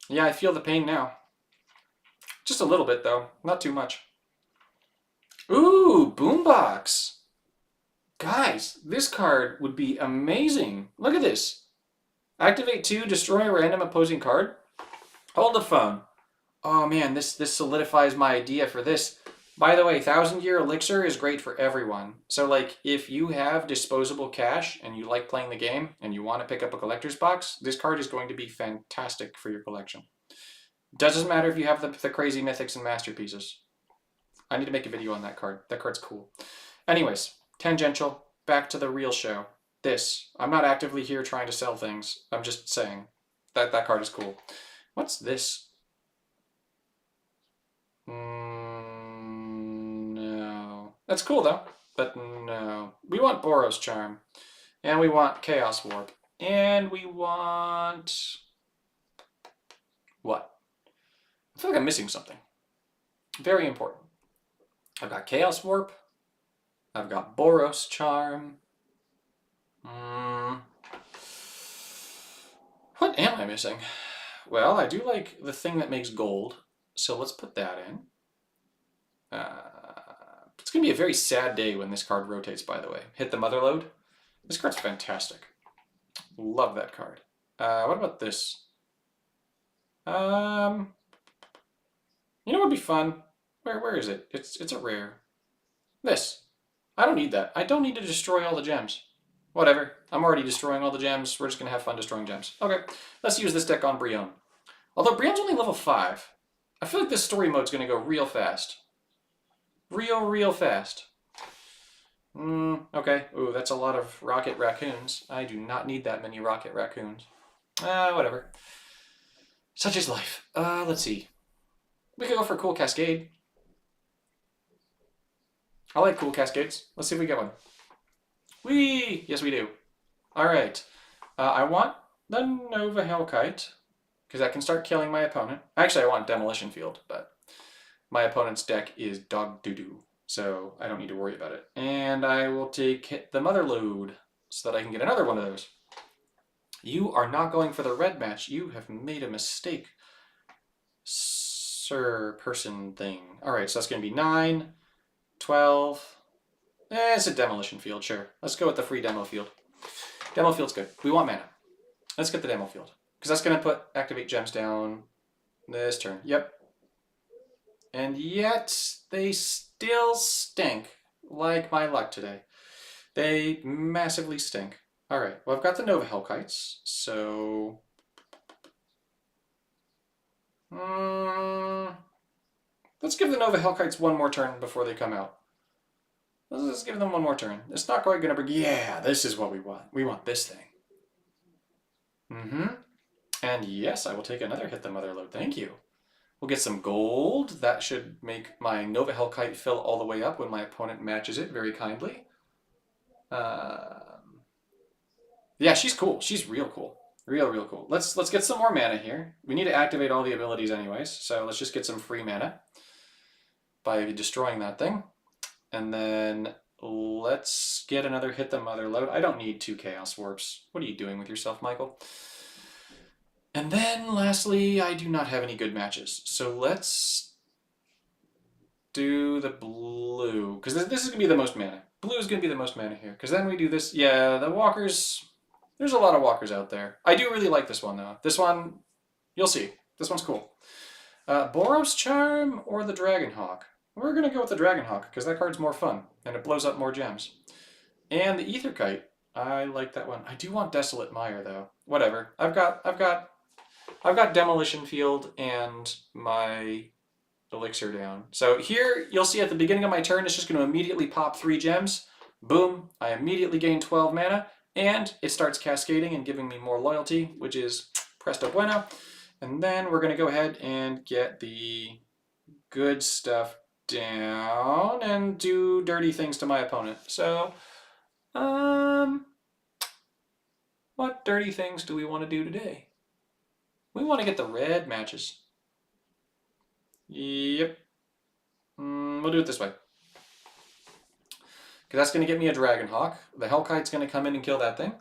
Yeah, I feel the pain now. Just a little bit, though. Not too much. Ooh, Boombox. Guys, this card would be amazing. Look at this. Activate 2, destroy a random opposing card. Hold the phone. Oh man, this solidifies my idea for this. By the way, 1,000-Year Elixir is great for everyone. So like, if you have disposable cash and you like playing the game and you want to pick up a collector's box, this card is going to be fantastic for your collection. Doesn't matter if you have the crazy mythics and masterpieces. I need to make a video on that card. That card's cool. Anyways, tangential, back to the real show. I'm not actively here trying to sell things. I'm just saying that card is cool. What's this? No. That's cool though, but no. We want Boros Charm, and we want Chaos Warp, and we want... what? I feel like I'm missing something. Very important. I've got Chaos Warp. I've got Boros Charm. What am I missing? Well, I do like the thing that makes gold, so let's put that in. It's going to be a very sad day when this card rotates, by the way. Hit the Motherlode. This card's fantastic. Love that card. What about this? You know what would be fun? Where is it? It's a rare. This. I don't need that. I don't need to destroy all the gems. Whatever. I'm already destroying all the gems. We're just going to have fun destroying gems. Okay. Let's use this deck on Brion. Although Brion's only level 5. I feel like this story mode's going to go real fast. Real fast. Okay. Ooh, that's a lot of rocket raccoons. I do not need that many rocket raccoons. Whatever. Such is life. Let's see. We could go for a cool Cascade. I like cool Cascades. Let's see if we get one. Whee! Yes, we do. Alright. I want the Nova Hellkite, because that can start killing my opponent. Actually, I want Demolition Field, but my opponent's deck is dog doo-doo, so I don't need to worry about it. And I will take the Motherlode, so that I can get another one of those. You are not going for the red match. You have made a mistake, sir, person thing. Alright, so that's going to be 9, 12... it's a Demolition Field, sure. Let's go with the free Demo Field. Demo Field's good. We want mana. Let's get the Demo Field. Because that's going to put Activate Gems down this turn. Yep. And yet, they still stink. Like my luck today. They massively stink. Alright, well I've got the Nova Hellkites, so... Let's give the Nova Hellkites one more turn before they come out. Let's give them one more turn. It's not quite going to bring... Yeah, this is what we want. We want this thing. Mm-hmm. And yes, I will take another Hit the Mother load. Thank you. We'll get some gold. That should make my Nova Hellkite fill all the way up when my opponent matches it very kindly. Yeah, she's cool. She's real cool. Real cool. Let's get some more mana here. We need to activate all the abilities anyways, so let's just get some free mana by destroying that thing. And then let's get another Hit the Mother load. I don't need 2 Chaos Warps. What are you doing with yourself, Michael? And then lastly, I do not have any good matches. So let's do the blue, because this is going to be the most mana. Blue is going to be the most mana here, because then we do this. Yeah, the walkers, there's a lot of walkers out there. I do really like this one, though. This one, you'll see. This one's cool. Boros Charm or the Dragonhawk? We're going to go with the Dragonhawk, because that card's more fun, and it blows up more gems. And the Aetherkite, I like that one. I do want Desolate Mire, though. Whatever. I've got Demolition Field and my Elixir down. So here, you'll see at the beginning of my turn, it's just going to immediately pop 3 gems. Boom, I immediately gain 12 mana, and it starts cascading and giving me more loyalty, which is presto bueno. And then we're going to go ahead and get the good stuff down and do dirty things to my opponent. So, what dirty things do we want to do today? We want to get the red matches. Yep. We'll do it this way. Because that's going to get me a Dragonhawk. The Hellkite's going to come in and kill that thing.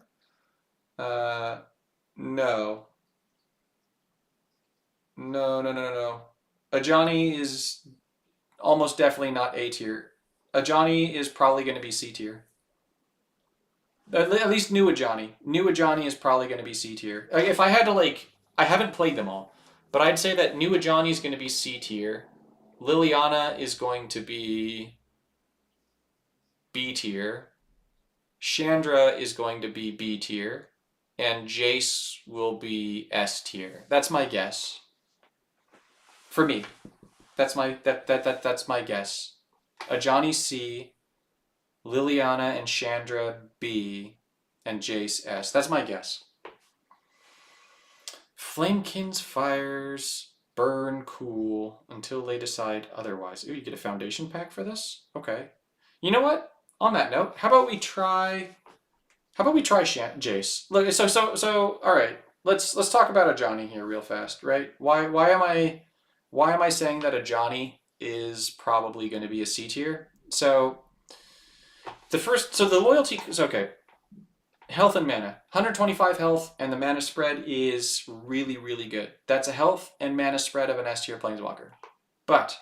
No. No. Ajani is almost definitely not A tier. Ajani is probably going to be C tier. At least new Ajani. New Ajani is probably going to be C tier. If I had to, like, I haven't played them all, but I'd say that new Ajani is going to be C tier. Liliana is going to be B tier. Chandra is going to be B tier. And Jace will be S tier. That's my guess. For me. That's my guess. Ajani C, Liliana and Chandra B, and Jace S. That's my guess. Flamekind's fires burn cool until they decide otherwise. Ooh, you get a foundation pack for this? Okay. You know what? On that note, how about we try Jace? Look, so all right. Let's talk about Ajani here real fast, right? Why am I saying that Ajani is probably going to be a C tier? So the loyalty is okay. Health and mana. 125 health, and the mana spread is really, really good. That's a health and mana spread of an S tier Planeswalker. But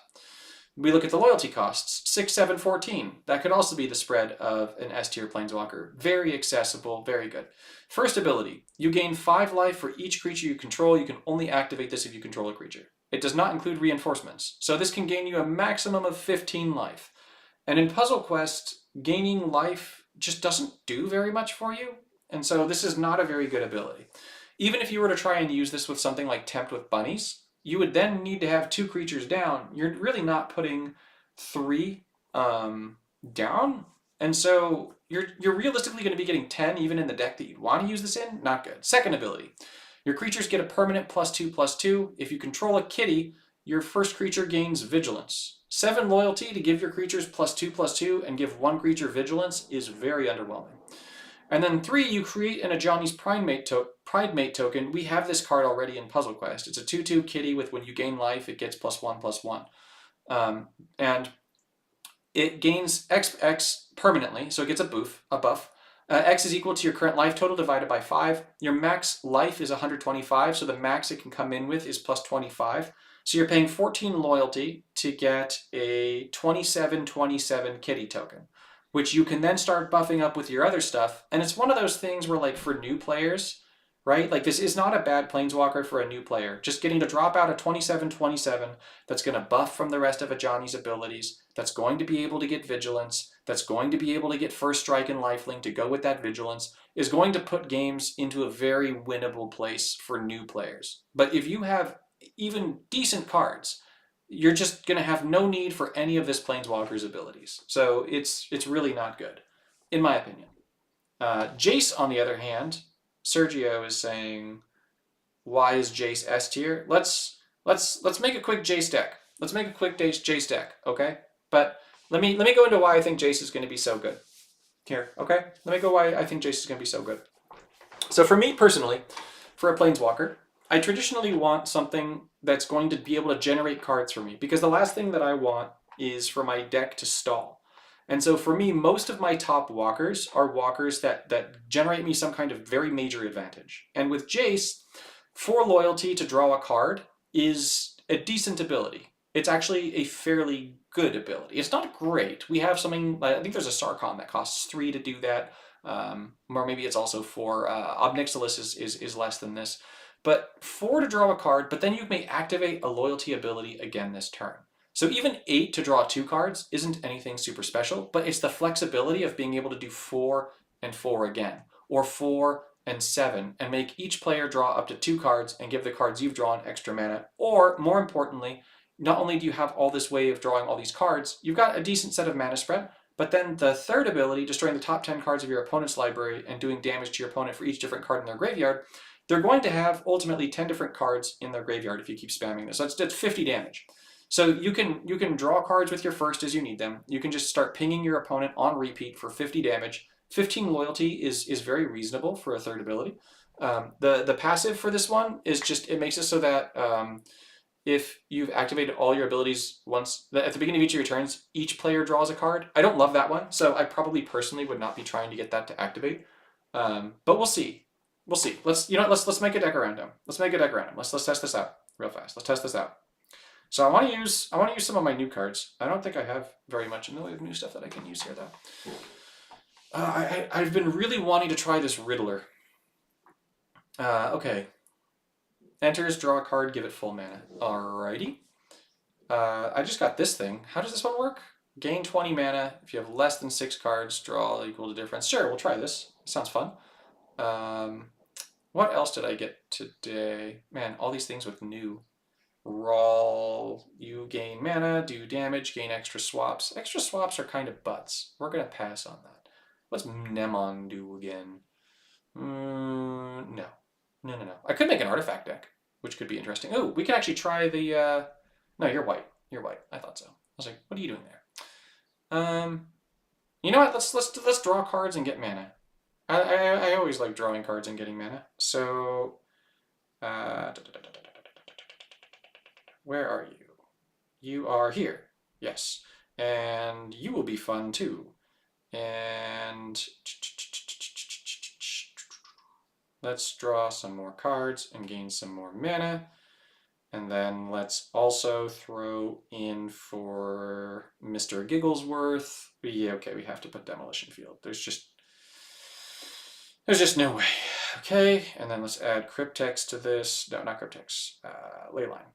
we look at the loyalty costs. 6, 7, 14. That could also be the spread of an S tier Planeswalker. Very accessible, very good. First ability. You gain 5 life for each creature you control. You can only activate this if you control a creature. It does not include reinforcements. So this can gain you a maximum of 15 life. And in Puzzle Quest, gaining life just doesn't do very much for you. And so this is not a very good ability. Even if you were to try and use this with something like Tempt with Bunnies, you would then need to have 2 creatures down. You're really not putting 3 down. And so you're realistically going to be getting 10 even in the deck that you'd want to use this in. Not good. Second ability. Your creatures get a permanent +2/+2. If you control a kitty, your first creature gains Vigilance. 7 loyalty to give your creatures +2/+2 and give 1 creature Vigilance is very underwhelming. And then 3, you create an Ajani's Pridemate token. We have this card already in Puzzle Quest. It's a 2/2 kitty with when you gain life, it gets +1/+1. And it gains XX permanently, so it gets a buff. X is equal to your current life total divided by 5. Your max life is 125, so the max it can come in with is +25. So you're paying 14 loyalty to get a 27/27 kitty token, which you can then start buffing up with your other stuff. And it's one of those things where, like, for new players, right? Like, this is not a bad Planeswalker for a new player. Just getting to drop out a 27/27 that's going to buff from the rest of Ajani's abilities, that's going to be able to get Vigilance, that's going to be able to get First Strike and Lifelink to go with that Vigilance, is going to put games into a very winnable place for new players. But if you have even decent cards, you're just going to have no need for any of this Planeswalker's abilities. So it's really not good, in my opinion. Jace, on the other hand, Sergio is saying, why is Jace S tier? Let's make a quick Jace deck. Let's make a quick Jace deck, okay? But let me go into why I think Jace is going to be so good. Here, okay? Let me go why I think Jace is going to be so good. So for me personally, for a Planeswalker, I traditionally want something that's going to be able to generate cards for me, because the last thing that I want is for my deck to stall. And so for me, most of my top walkers are walkers that generate me some kind of very major advantage. And with Jace, 4 loyalty to draw a card is a decent ability. It's actually a fairly good ability. It's not great. We have something, I think there's a Sarkon that costs 3 to do that. Or maybe it's also 4. Obnixilis is less than this. But 4 to draw a card, but then you may activate a loyalty ability again this turn. So even 8 to draw 2 cards isn't anything super special, but it's the flexibility of being able to do 4 and 4 again, or 4 and 7, and make each player draw up to 2 cards and give the cards you've drawn extra mana. Or, more importantly, not only do you have all this way of drawing all these cards, you've got a decent set of mana spread, but then the third ability, destroying the top 10 cards of your opponent's library and doing damage to your opponent for each different card in their graveyard, they're going to have ultimately 10 different cards in their graveyard if you keep spamming this. So that's 50 damage. So you can draw cards with your first as you need them. You can just start pinging your opponent on repeat for 50 damage. 15 loyalty is very reasonable for a third ability. The passive for this one is just, it makes it so that if you've activated all your abilities once, at the beginning of each of your turns, each player draws a card. I don't love that one, so I probably personally would not be trying to get that to activate. But we'll see. We'll see. Let's make a deck around him. Let's make a deck around him. Let's test this out real fast. Let's test this out. So I want to use some of my new cards. I don't think I have very much in the way of new stuff that I can use here though. I've been really wanting to try this Riddler. Okay. Enters, draw a card, give it full mana. Alrighty. I just got this thing. How does this one work? Gain 20 mana. If you have less than 6 cards, draw equal to difference. Sure, we'll try this. Sounds fun. What else did I get today? Man, all these things with new. Raw, you gain mana, do damage, gain extra swaps. Extra swaps are kind of butts. We're going to pass on that. What's Mnemon do again? No. I could make an artifact deck, which could be interesting. Oh, we can actually try the... No, you're white. You're white. I thought so. I was like, what are you doing there? You know what? Let's draw cards and get mana. I always like drawing cards and getting mana. So... where are you? You are here. Yes. And you will be fun too. And let's draw some more cards and gain some more mana. And then let's also throw in for Mr. Gigglesworth. Yeah, okay, we have to put Demolition Field. There's just no way. Okay, and then let's add Cryptex to this. No, not Cryptex. Leyline.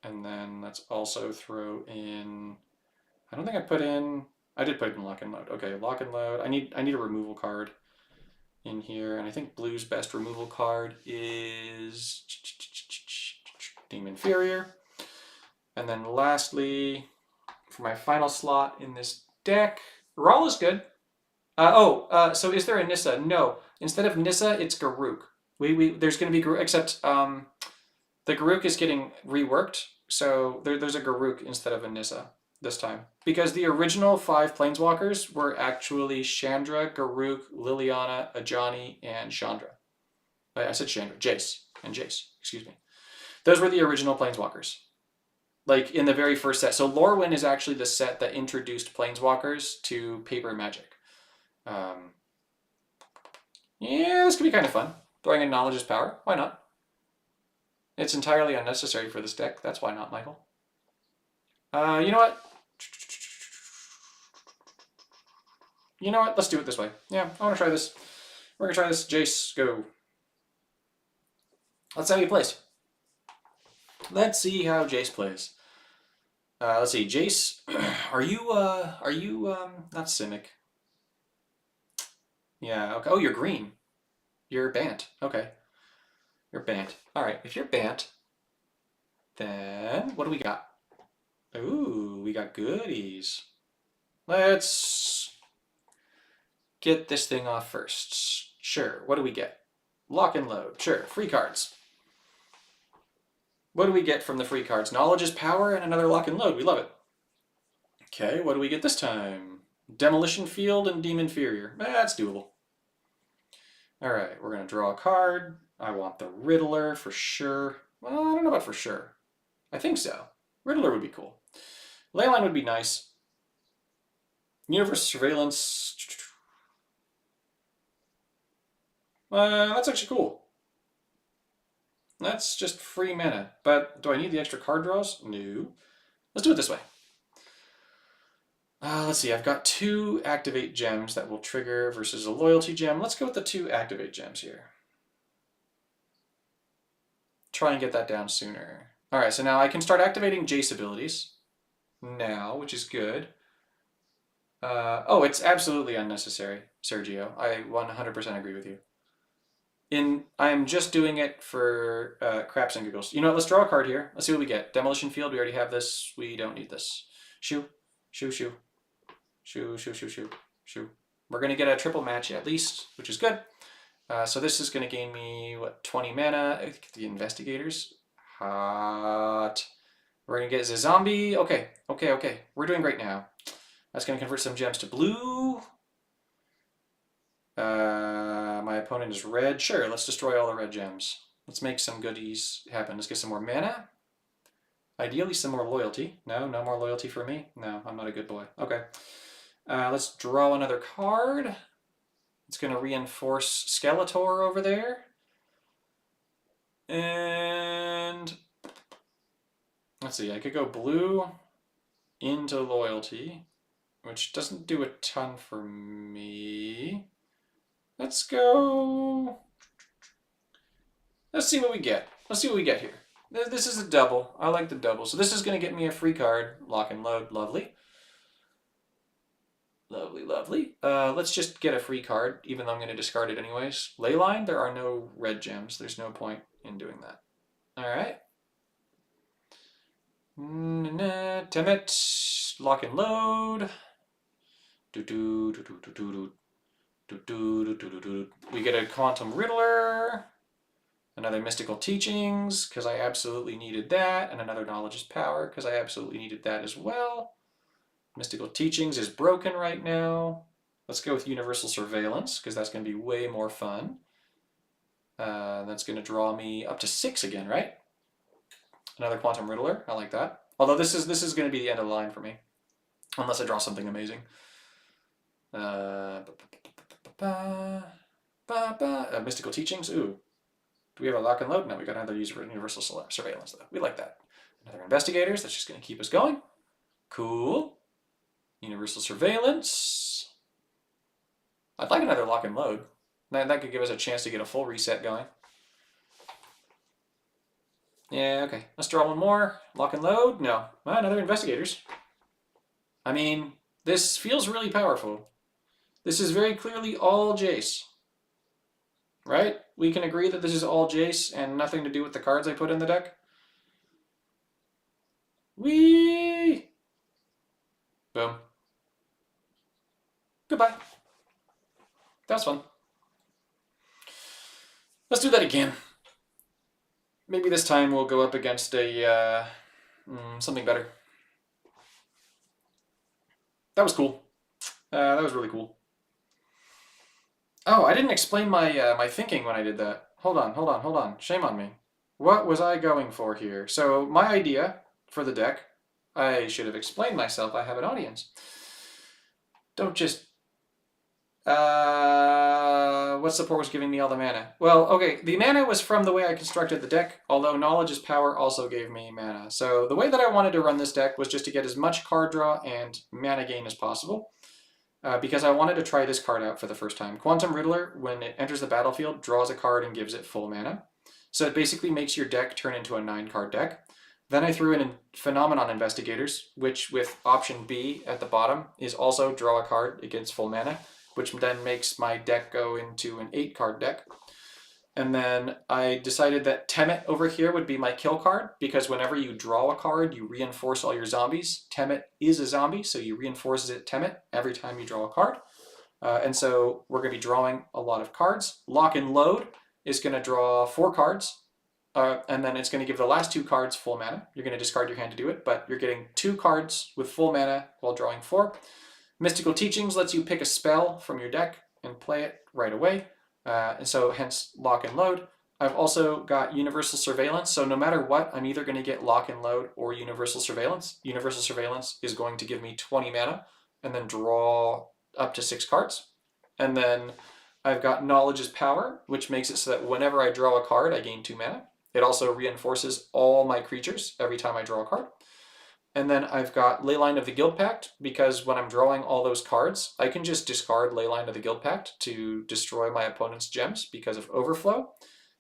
And then let's also throw in, I don't think I put in, I did put in Lock and Load. Okay, Lock and Load. I need a removal card in here, and I think blue's best removal card is Demon Inferior. And then lastly, for my final slot in this deck, Rawl is good. So is there a Nissa? No. Instead of Nissa, it's Garruk. There's going to be Garruk, except the Garruk is getting reworked, so there's a Garruk instead of a Nissa this time. Because the original 5 Planeswalkers were actually Chandra, Garruk, Liliana, Ajani, and Chandra. I said Chandra, Jace, excuse me. Those were the original Planeswalkers. Like in the very first set. So Lorwyn is actually the set that introduced Planeswalkers to Paper Magic. Yeah, this could be kind of fun. Throwing in Knowledge is Power. Why not? It's entirely unnecessary for this deck. That's why not, Michael. You know what? You know what? Let's do it this way. Yeah, I want to try this. We're going to try this. Jace, go. Let's see how he plays. Let's see how Jace plays. Let's see. Jace, are you not Simic? Yeah, okay. Oh, you're green. You're Bant. Okay. You're Bant. All right. If you're Bant, Then, what do we got? Ooh, we got goodies. Let's get this thing off first. Sure, what do we get? Lock and load. Sure, free cards. What do we get from the free cards? Knowledge is power and another lock and load. We love it. Okay, what do we get this time? Demolition Field and Deem Inferior. That's doable. All right, we're going to draw a card. I want the Riddler for sure. Well, I don't know about for sure. I think so. Riddler would be cool. Leyline would be nice. Universe Surveillance. That's actually cool. That's just free mana. But do I need the extra card draws? No. Let's do it this way. Let's see, I've got 2 activate gems that will trigger versus a loyalty gem. Let's go with the 2 activate gems here. Try and get that down sooner. All right, so now I can start activating Jace abilities now, which is good. Oh, it's absolutely unnecessary, Sergio. I 100% agree with you. I'm just doing it for craps and giggles. You know what, let's draw a card here. Let's see what we get. Demolition Field, we already have this. We don't need this. Shoo, shoo, shoo. Shoo, shoo, shoo, shoo, shoo. We're going to get a triple match at least, which is good. So this is going to gain me, what, 20 mana. The Investigators. Hot. We're going to get the zombie. Okay, okay, okay. We're doing great now. That's going to convert some gems to blue. My opponent is red. Sure, let's destroy all the red gems. Let's make some goodies happen. Let's get some more mana. Ideally, some more loyalty. No, no more loyalty for me. No, I'm not a good boy. Okay. Let's draw another card. It's going to reinforce Skeletor over there. And let's see, I could go blue into loyalty, which doesn't do a ton for me. Let's go. Let's see what we get. Let's see what we get here. This is a double. I like the double. So this is going to get me a free card. Lock and load. Lovely. Lovely, lovely. Let's just get a free card, even though I'm going to discard it anyways. Leyline, there are no red gems. There's no point in doing that. All right. Temet, lock and load. We get a Quantum Riddler. Another Mystical Teachings, because I absolutely needed that. And another Knowledge is Power, because I absolutely needed that as well. Mystical Teachings is broken right now. Let's go with Universal Surveillance, because that's going to be way more fun. That's going to draw me up to 6 again, right? Another Quantum Riddler. I like that. Although this is going to be the end of the line for me, unless I draw something amazing. Mystical Teachings. Ooh. Do we have a lock and load? No, we got another Universal Surveillance, though. We like that. Another Investigators. That's just going to keep us going. Cool. Universal Surveillance. I'd like another lock and load. That could give us a chance to get a full reset going. Yeah, okay. Let's draw one more. Lock and load? No. Another Investigators. I mean, this feels really powerful. This is very clearly all Jace. Right? We can agree that this is all Jace and nothing to do with the cards I put in the deck? Whee! Boom. Goodbye. That was fun. Let's do that again. Maybe this time we'll go up against a something better. That was cool. That was really cool. Oh, I didn't explain my my thinking when I did that. Hold on. Shame on me. What was I going for here? So my idea for the deck, I should have explained myself. I have an audience. Don't just... what support was giving me all the mana? Well, okay, the mana was from the way I constructed the deck, although Knowledge is Power also gave me mana. So the way that I wanted to run this deck was just to get as much card draw and mana gain as possible. Because I wanted to try this card out for the first time. Quantum Riddler, when it enters the battlefield, draws a card and gives it full mana. So it basically makes your deck turn into a 9-card deck. Then I threw in Phenomenon Investigators, which with option B at the bottom is also draw a card against full mana, which then makes my deck go into an 8-card deck. And then I decided that Temet over here would be my kill card because whenever you draw a card, you reinforce all your zombies. Temet is a zombie, so you reinforce it Temet every time you draw a card. And so we're going to be drawing a lot of cards. Lock and Load is going to draw 4 cards, and then it's going to give the last 2 cards full mana. You're going to discard your hand to do it, but you're getting 2 cards with full mana while drawing 4. Mystical Teachings lets you pick a spell from your deck and play it right away. And so hence Lock and Load. I've also got Universal Surveillance, so no matter what, I'm either going to get Lock and Load or Universal Surveillance. Universal Surveillance is going to give me 20 mana and then draw up to 6 cards. And then I've got Knowledge is Power, which makes it so that whenever I draw a card, I gain 2 mana. It also reinforces all my creatures every time I draw a card. And then I've got Leyline of the Guildpact, because when I'm drawing all those cards, I can just discard Leyline of the Guildpact to destroy my opponent's gems because of Overflow.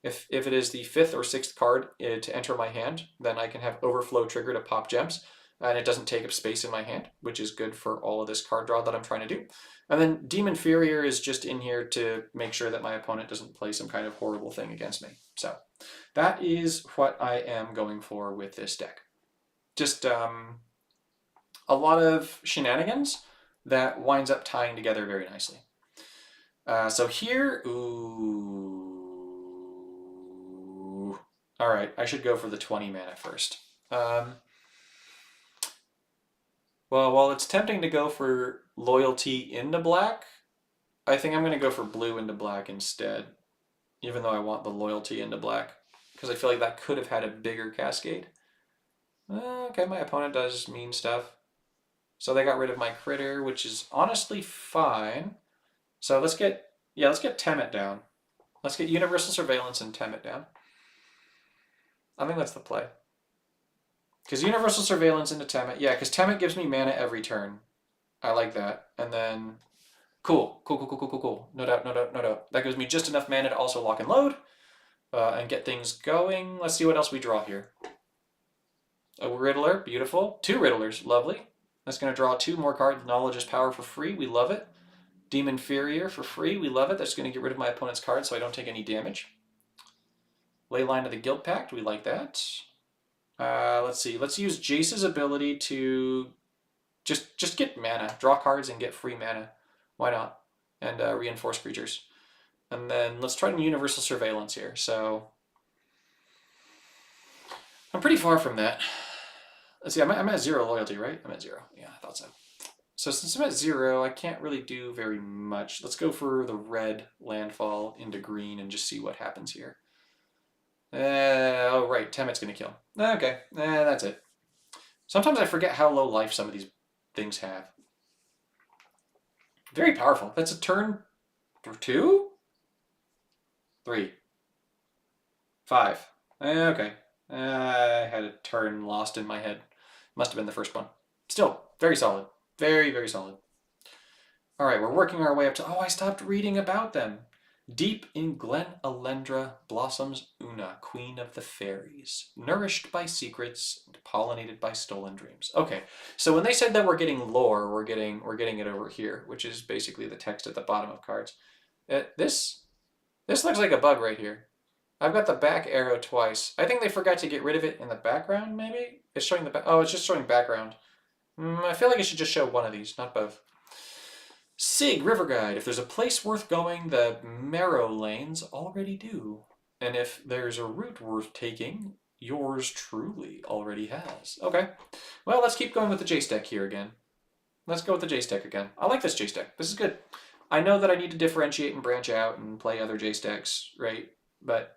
If it is the 5th or 6th card to enter my hand, then I can have Overflow trigger to pop gems, and it doesn't take up space in my hand, which is good for all of this card draw that I'm trying to do. And then Demon Furrier is just in here to make sure that my opponent doesn't play some kind of horrible thing against me. So that is what I am going for with this deck. Just a lot of shenanigans that winds up tying together very nicely. So here, ooh. All right, I should go for the 20 mana first. Well, while it's tempting to go for loyalty into black, I think I'm going to go for blue into black instead, even though I want the loyalty into black, because I feel like that could have had a bigger cascade. Okay, my opponent does mean stuff. So they got rid of my critter, which is honestly fine. So let's get Temet down. Let's get Universal Surveillance and Temet down. I think that's the play. Because Universal Surveillance into Temet, yeah, because Temet gives me mana every turn. I like that. And then, cool. No doubt. That gives me just enough mana to also lock and load and get things going. Let's see what else we draw here. A Riddler, beautiful. 2 Riddlers, lovely. That's going to draw 2 more cards. Knowledge is Power for free, we love it. Demon Furrier for free, we love it. That's going to get rid of my opponent's card so I don't take any damage. Leyline of the Guildpact, we like that. Let's see, let's use Jace's ability to just get mana. Draw cards and get free mana. Why not? And reinforce creatures. And then let's try Universal Surveillance here. So I'm pretty far from that. Let's see, I'm at 0 loyalty, right? I'm at 0. Yeah, I thought so. So since I'm at 0, I can't really do very much. Let's go for the red landfall into green and just see what happens here. Oh, right, Temet's going to kill. Okay, that's it. Sometimes I forget how low life some of these things have. Very powerful. That's a turn 2? 3. 5. Okay. I had a turn lost in my head. Must have been the first one. Still, very solid. Very, very solid. All right, we're working our way up to... Oh, I stopped reading about them. Deep in Glen Elendra blossoms Una, queen of the fairies, nourished by secrets and pollinated by stolen dreams. Okay, so when they said that we're getting lore, we're getting it over here, which is basically the text at the bottom of cards. This looks like a bug right here. I've got the back arrow twice. I think they forgot to get rid of it in the background, maybe? It's showing the back. Oh, it's just showing background. I feel like it should just show one of these, not both. Sig, River Guide. If there's a place worth going, the Marrow Lanes already do. And if there's a route worth taking, yours truly already has. Okay. Well, let's keep going with the Jace deck here again. Let's go with the Jace deck again. I like this Jace deck. This is good. I know that I need to differentiate and branch out and play other Jace decks, right? But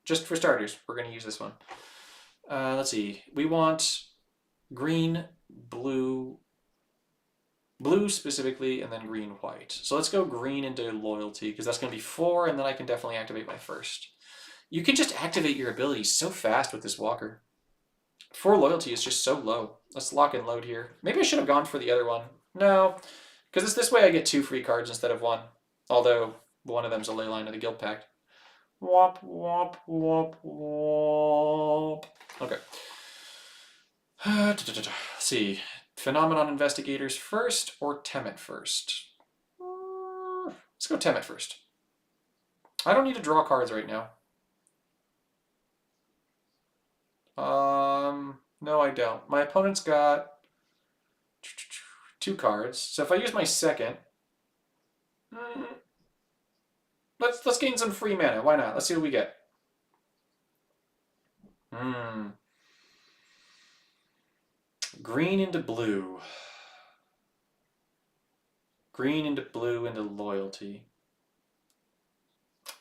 just for starters, we're going to use this one. Let's see. We want green, blue specifically, and then green, white. So let's go green into loyalty, because that's going to be 4, and then I can definitely activate my first. You can just activate your abilities so fast with this walker. 4 loyalty is just so low. Let's lock and load here. Maybe I should have gone for the other one. No, because it's this way I get 2 free cards instead of 1. Although one of them's a Leyline of the Guildpact. Wop, wop, wop, wop. Okay. Let's see. Phenomenon Investigators first or Temet first? Let's go Temet first. I don't need to draw cards right now. No, I don't. My opponent's got 2 cards. So if I use my second, mm, let's gain some free mana. Why not? Let's see what we get. Hmm. Green into blue. Green into blue into loyalty.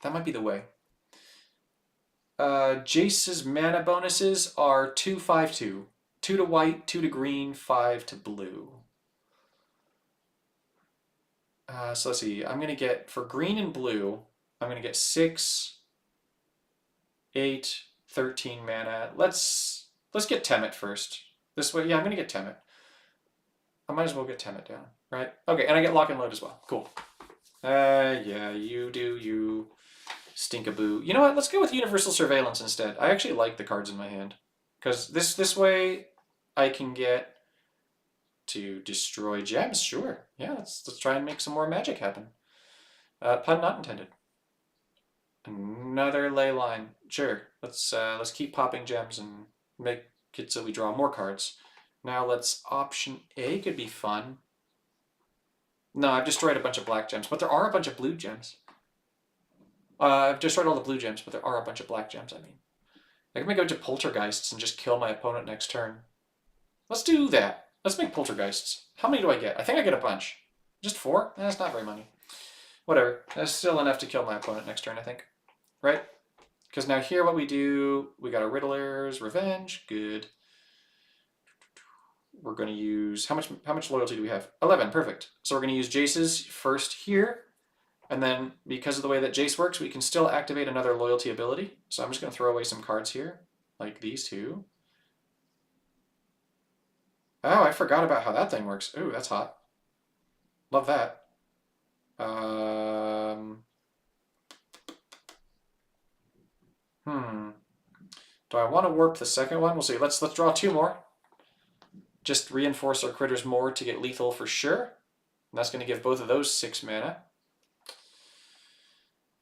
That might be the way. Jace's mana bonuses are 2, 5, 2. 2 to white, 2 to green, 5 to blue. So let's see. I'm going to get, for green and blue, I'm going to get 6, 8, 13 mana. Let's get Temet first. This way, yeah, I'm going to get Temet. I might as well get Temet down, right? Okay, and I get Lock and Load as well. Cool. Yeah, you do, you stinkaboo. You know what? Let's go with Universal Surveillance instead. I actually like the cards in my hand. Because this way I can get to destroy gems. Sure. Yeah, let's try and make some more magic happen. Pun not intended. Another ley line. Sure. Let's keep popping gems and make it so we draw more cards. Now let's option A could be fun. No, I've destroyed a bunch of black gems, but there are a bunch of blue gems. I've destroyed all the blue gems, but there are a bunch of black gems, I mean. I can make a bunch of poltergeists and just kill my opponent next turn. Let's do that. Let's make poltergeists. How many do I get? I think I get a bunch. Just 4? That's not very many. Whatever. That's still enough to kill my opponent next turn, I think. Right? Because now here what we do, we got a Riddler's Revenge. Good. We're going to use, how much loyalty do we have? 11, perfect. So we're going to use Jace's first here. And then because of the way that Jace works, we can still activate another loyalty ability. So I'm just going to throw away some cards here, like these two. Oh, I forgot about how that thing works. Ooh, that's hot. Love that. Do I want to warp the second one? We'll see. Let's draw 2 more. Just reinforce our critters more to get lethal for sure. And that's going to give both of those 6 mana.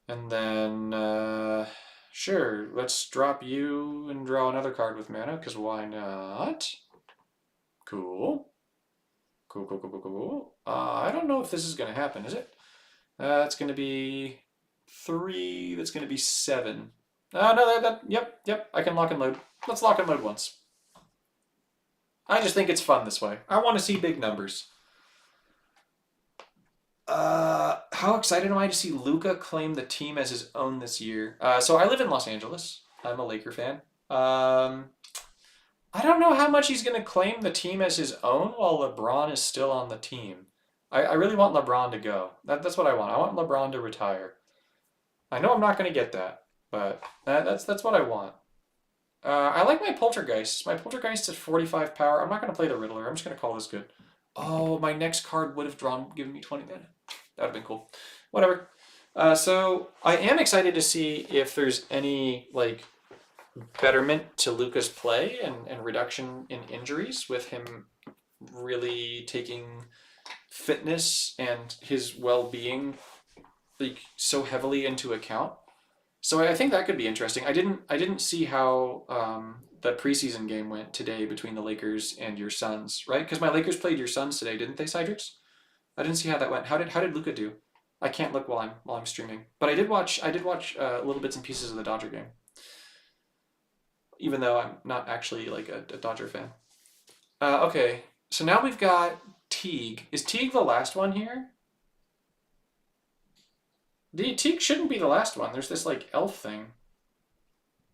And then, sure, let's drop you and draw another card with mana, because why not? Cool. Cool. I don't know if this is going to happen, is it? It's going to be 3, that's going to be 7. No, yep, I can lock and load. Let's lock and load once. I just think it's fun this way. I want to see big numbers. How excited am I to see Luka claim the team as his own this year? So I live in Los Angeles. I'm a Laker fan. I don't know how much he's going to claim the team as his own while LeBron is still on the team. I really want LeBron to go. That's what I want. I want LeBron to retire. I know I'm not going to get that, but that's what I want. I like my Poltergeist. My Poltergeist's at 45 power. I'm not going to play the Riddler. I'm just going to call this good. Oh, my next card would have given me 20 mana. That would have been cool. Whatever. So I am excited to see if there's any like betterment to Luka's play and reduction in injuries with him really taking fitness and his well-being like so heavily into account. So I think that could be interesting. I didn't see how the preseason game went today between the Lakers and your Suns, right? Because my Lakers played your Suns today, didn't they, Cydrix? I didn't see how that went. How did Luka do? I can't look while I'm streaming, but I did watch little bits and pieces of the Dodger game, even though I'm not actually like a Dodger fan. Okay, so now we've got Teague. Is Teague the last one here? Teague shouldn't be the last one. There's this like elf thing.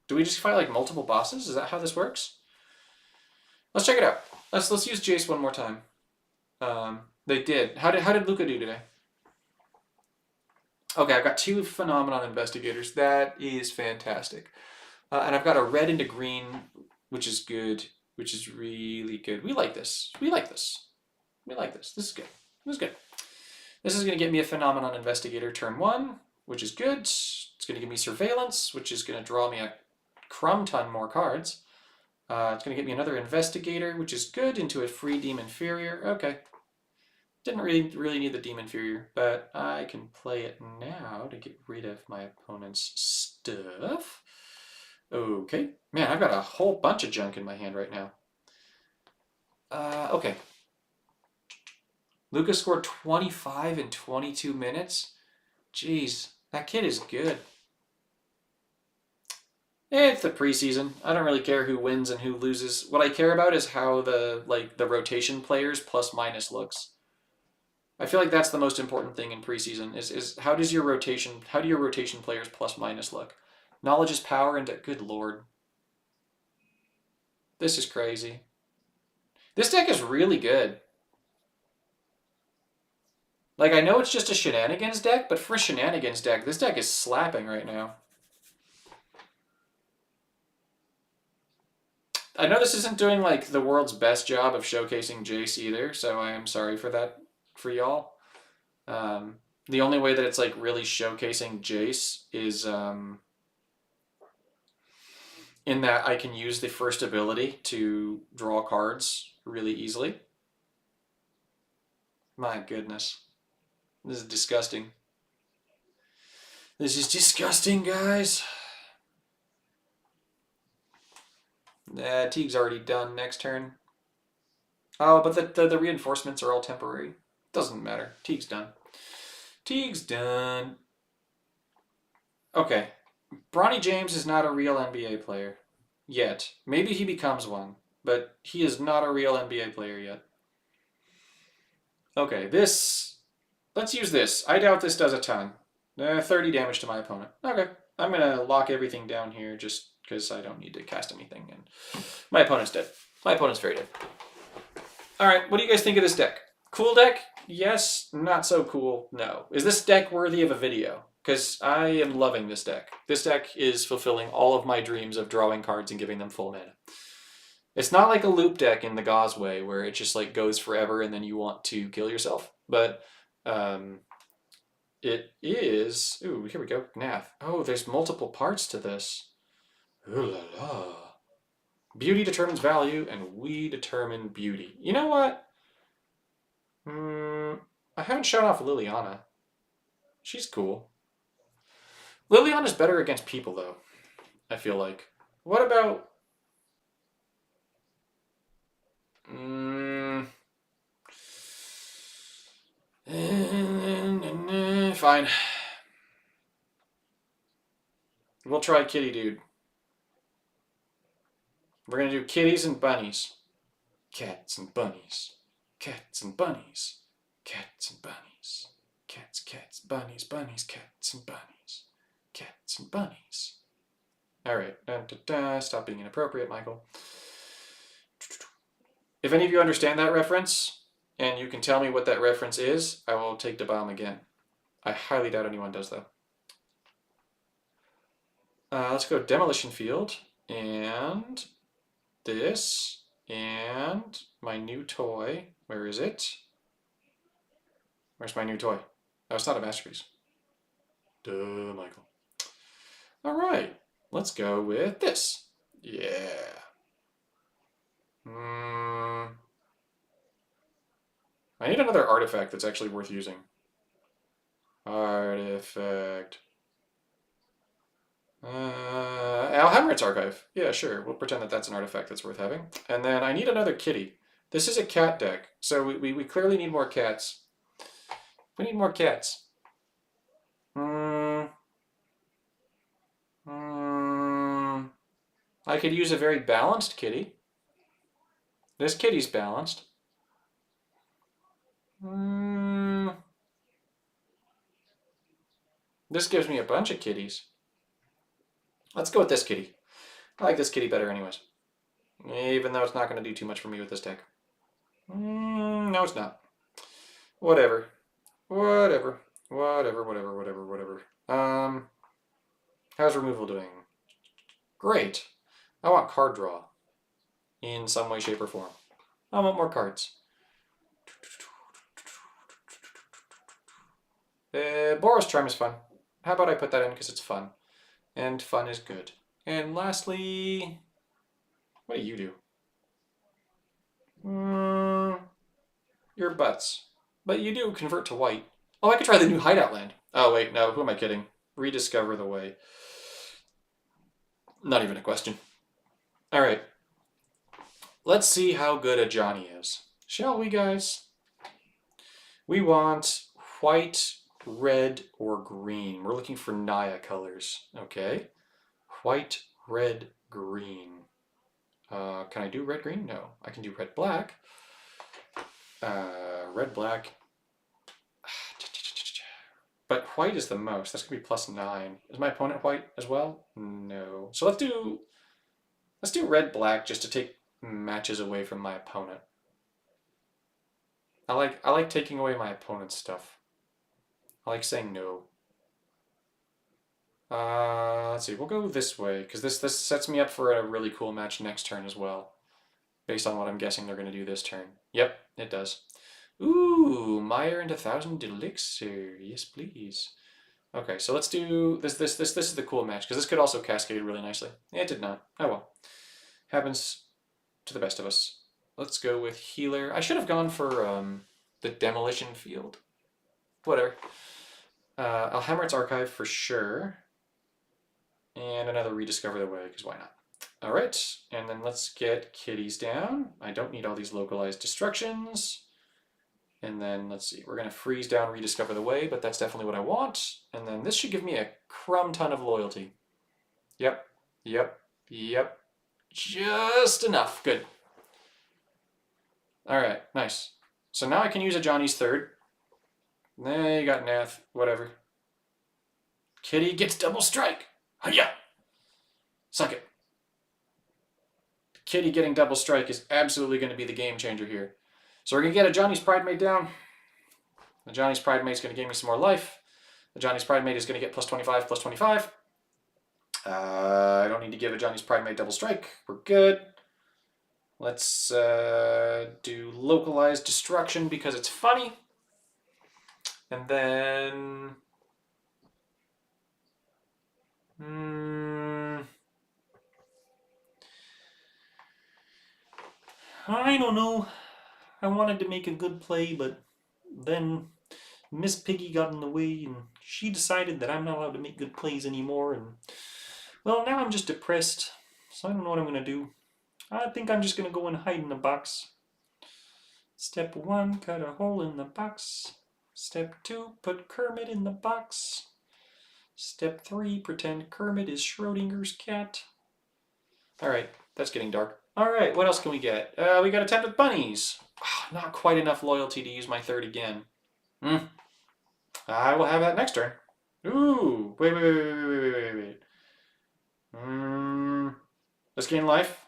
Do we just fight like multiple bosses? Is that how this works? Let's check it out. Let's use Jace one more time. They did. How did Luka do today? Okay, I've got 2 Phenomenon Investigators. That is fantastic. And I've got a red into green, which is good, which is really good. We like this. We like this. This is good. This is going to get me a Phenomenon Investigator turn 1, which is good. It's going to give me Surveillance, which is going to draw me a crumb ton more cards. It's going to get me another Investigator, which is good, into a free Demon Inferior. Okay. Didn't really need the Demon Inferior, but I can play it now to get rid of my opponent's stuff. Okay. Man, I've got a whole bunch of junk in my hand right now. Okay. Lucas scored 25 in 22 minutes. Jeez, that kid is good. It's the preseason. I don't really care who wins and who loses. What I care about is how the rotation players plus minus looks. I feel like that's the most important thing in preseason is how do your rotation players plus minus look? Knowledge is power and good lord. This is crazy. This deck is really good. Like I know it's just a shenanigans deck, but for a shenanigans deck, this deck is slapping right now. I know this isn't doing like the world's best job of showcasing Jace either, so I am sorry for that for y'all. The only way that it's like really showcasing Jace is in that I can use the first ability to draw cards really easily. My goodness. This is disgusting. This is disgusting, guys. Teague's already done next turn. Oh, but the reinforcements are all temporary. Doesn't matter. Teague's done. Teague's done. Okay. Bronny James is not a real NBA player. Yet. Maybe he becomes one. But he is not a real NBA player yet. Okay, this... Let's use this. I doubt this does a ton. 30 damage to my opponent. Okay. I'm going to lock everything down here just because I don't need to cast anything. And my opponent's dead. My opponent's very dead. Alright, what do you guys think of this deck? Cool deck? Yes. Not so cool? No. Is this deck worthy of a video? Because I am loving this deck. This deck is fulfilling all of my dreams of drawing cards and giving them full mana. It's not like a loop deck in the Gauze way where it just like goes forever and then you want to kill yourself. But it is... Ooh, here we go. Nav. Oh, there's multiple parts to this. Ooh la la. Beauty determines value, and we determine beauty. You know what? I haven't shown off Liliana. She's cool. Liliana's better against people, though, I feel like. What about... Fine. We'll try Kitty Dude. We're going to do kitties and bunnies. Cats and bunnies. Cats and bunnies. Cats and bunnies. Cats, bunnies, bunnies, cats and bunnies. Cats and bunnies. Alright. Stop being inappropriate, Michael. If any of you understand that reference, and you can tell me what that reference is, I will take the bomb again. I highly doubt anyone does, though. Let's go Demolition Field, and this, and my new toy. Where is it? Where's my new toy? Oh, it's not a masterpiece. Duh, Michael. All right, let's go with this. Yeah. I need another artifact that's actually worth using. Artifact. Alhamrit's Archive. Yeah, sure. We'll pretend that that's an artifact that's worth having. And then I need another kitty. This is a cat deck, so we clearly need more cats. We need more cats. I could use a very balanced kitty. This kitty's balanced. This gives me a bunch of kitties. Let's go with this kitty. I like this kitty better anyways. Even though it's not going to do too much for me with this deck. No, it's not. Whatever. How's removal doing? Great. I want card draw. In some way, shape, or form. I want more cards. Boros Charm is fun. How about I put that in because it's fun? And fun is good. And lastly, what do you do? Your butts. But you do convert to white. Oh, I could try the new hideout land. Oh, wait, no, who am I kidding? Rediscover the way. Not even a question. All right, let's see how good a Johnny is. Shall we, guys? We want white, red, or green. We're looking for Naya colors. Okay. White, red, green. Can I do red, green? No. I can do red, black. Red, black. But white is the most. That's gonna be +9. Is my opponent white as well? No. So let's do red, black just to take matches away from my opponent. I like taking away my opponent's stuff. I like saying no. Let's see. We'll go this way because this sets me up for a really cool match next turn as well, based on what I'm guessing they're gonna do this turn. Yep, it does. Ooh, Mire and 1,000 elixir. Yes, please. Okay, so let's do this. This is the cool match because this could also cascade really nicely. It did not. Oh well. Happens to the best of us. Let's go with healer. I should have gone for the demolition field. Whatever. I'll hammer its archive for sure. And another rediscover the way, because why not? All right, and then let's get kitties down. I don't need all these localized destructions. And then let's see, we're gonna freeze down, rediscover the way, but that's definitely what I want. And then this should give me a crumb ton of loyalty. Yep, yep, yep. Just enough, good. All right, nice. So now I can use a Johnny's third. You got Nath, whatever. Kitty gets double strike. Hiya! Suck it. Kitty getting double strike is absolutely going to be the game changer here. So we're going to get a Johnny's Pridemate down. The Johnny's Pridemate is going to give me some more life. The Johnny's Pridemate is going to get +25, +25. I don't need to give a Johnny's Pridemate double strike. We're good. Let's do localized destruction because it's funny. And then... I don't know. I wanted to make a good play, but then Miss Piggy got in the way and she decided that I'm not allowed to make good plays anymore. And well, now I'm just depressed. So I don't know what I'm going to do. I think I'm just going to go and hide in the box. Step 1, cut a hole in the box. Step 2, put Kermit in the box. Step 3, pretend Kermit is Schrodinger's cat. Alright, that's getting dark. Alright, what else can we get? We got a 10 with bunnies. Not quite enough loyalty to use my third again. I will have that next turn. Ooh, wait. Let's gain life.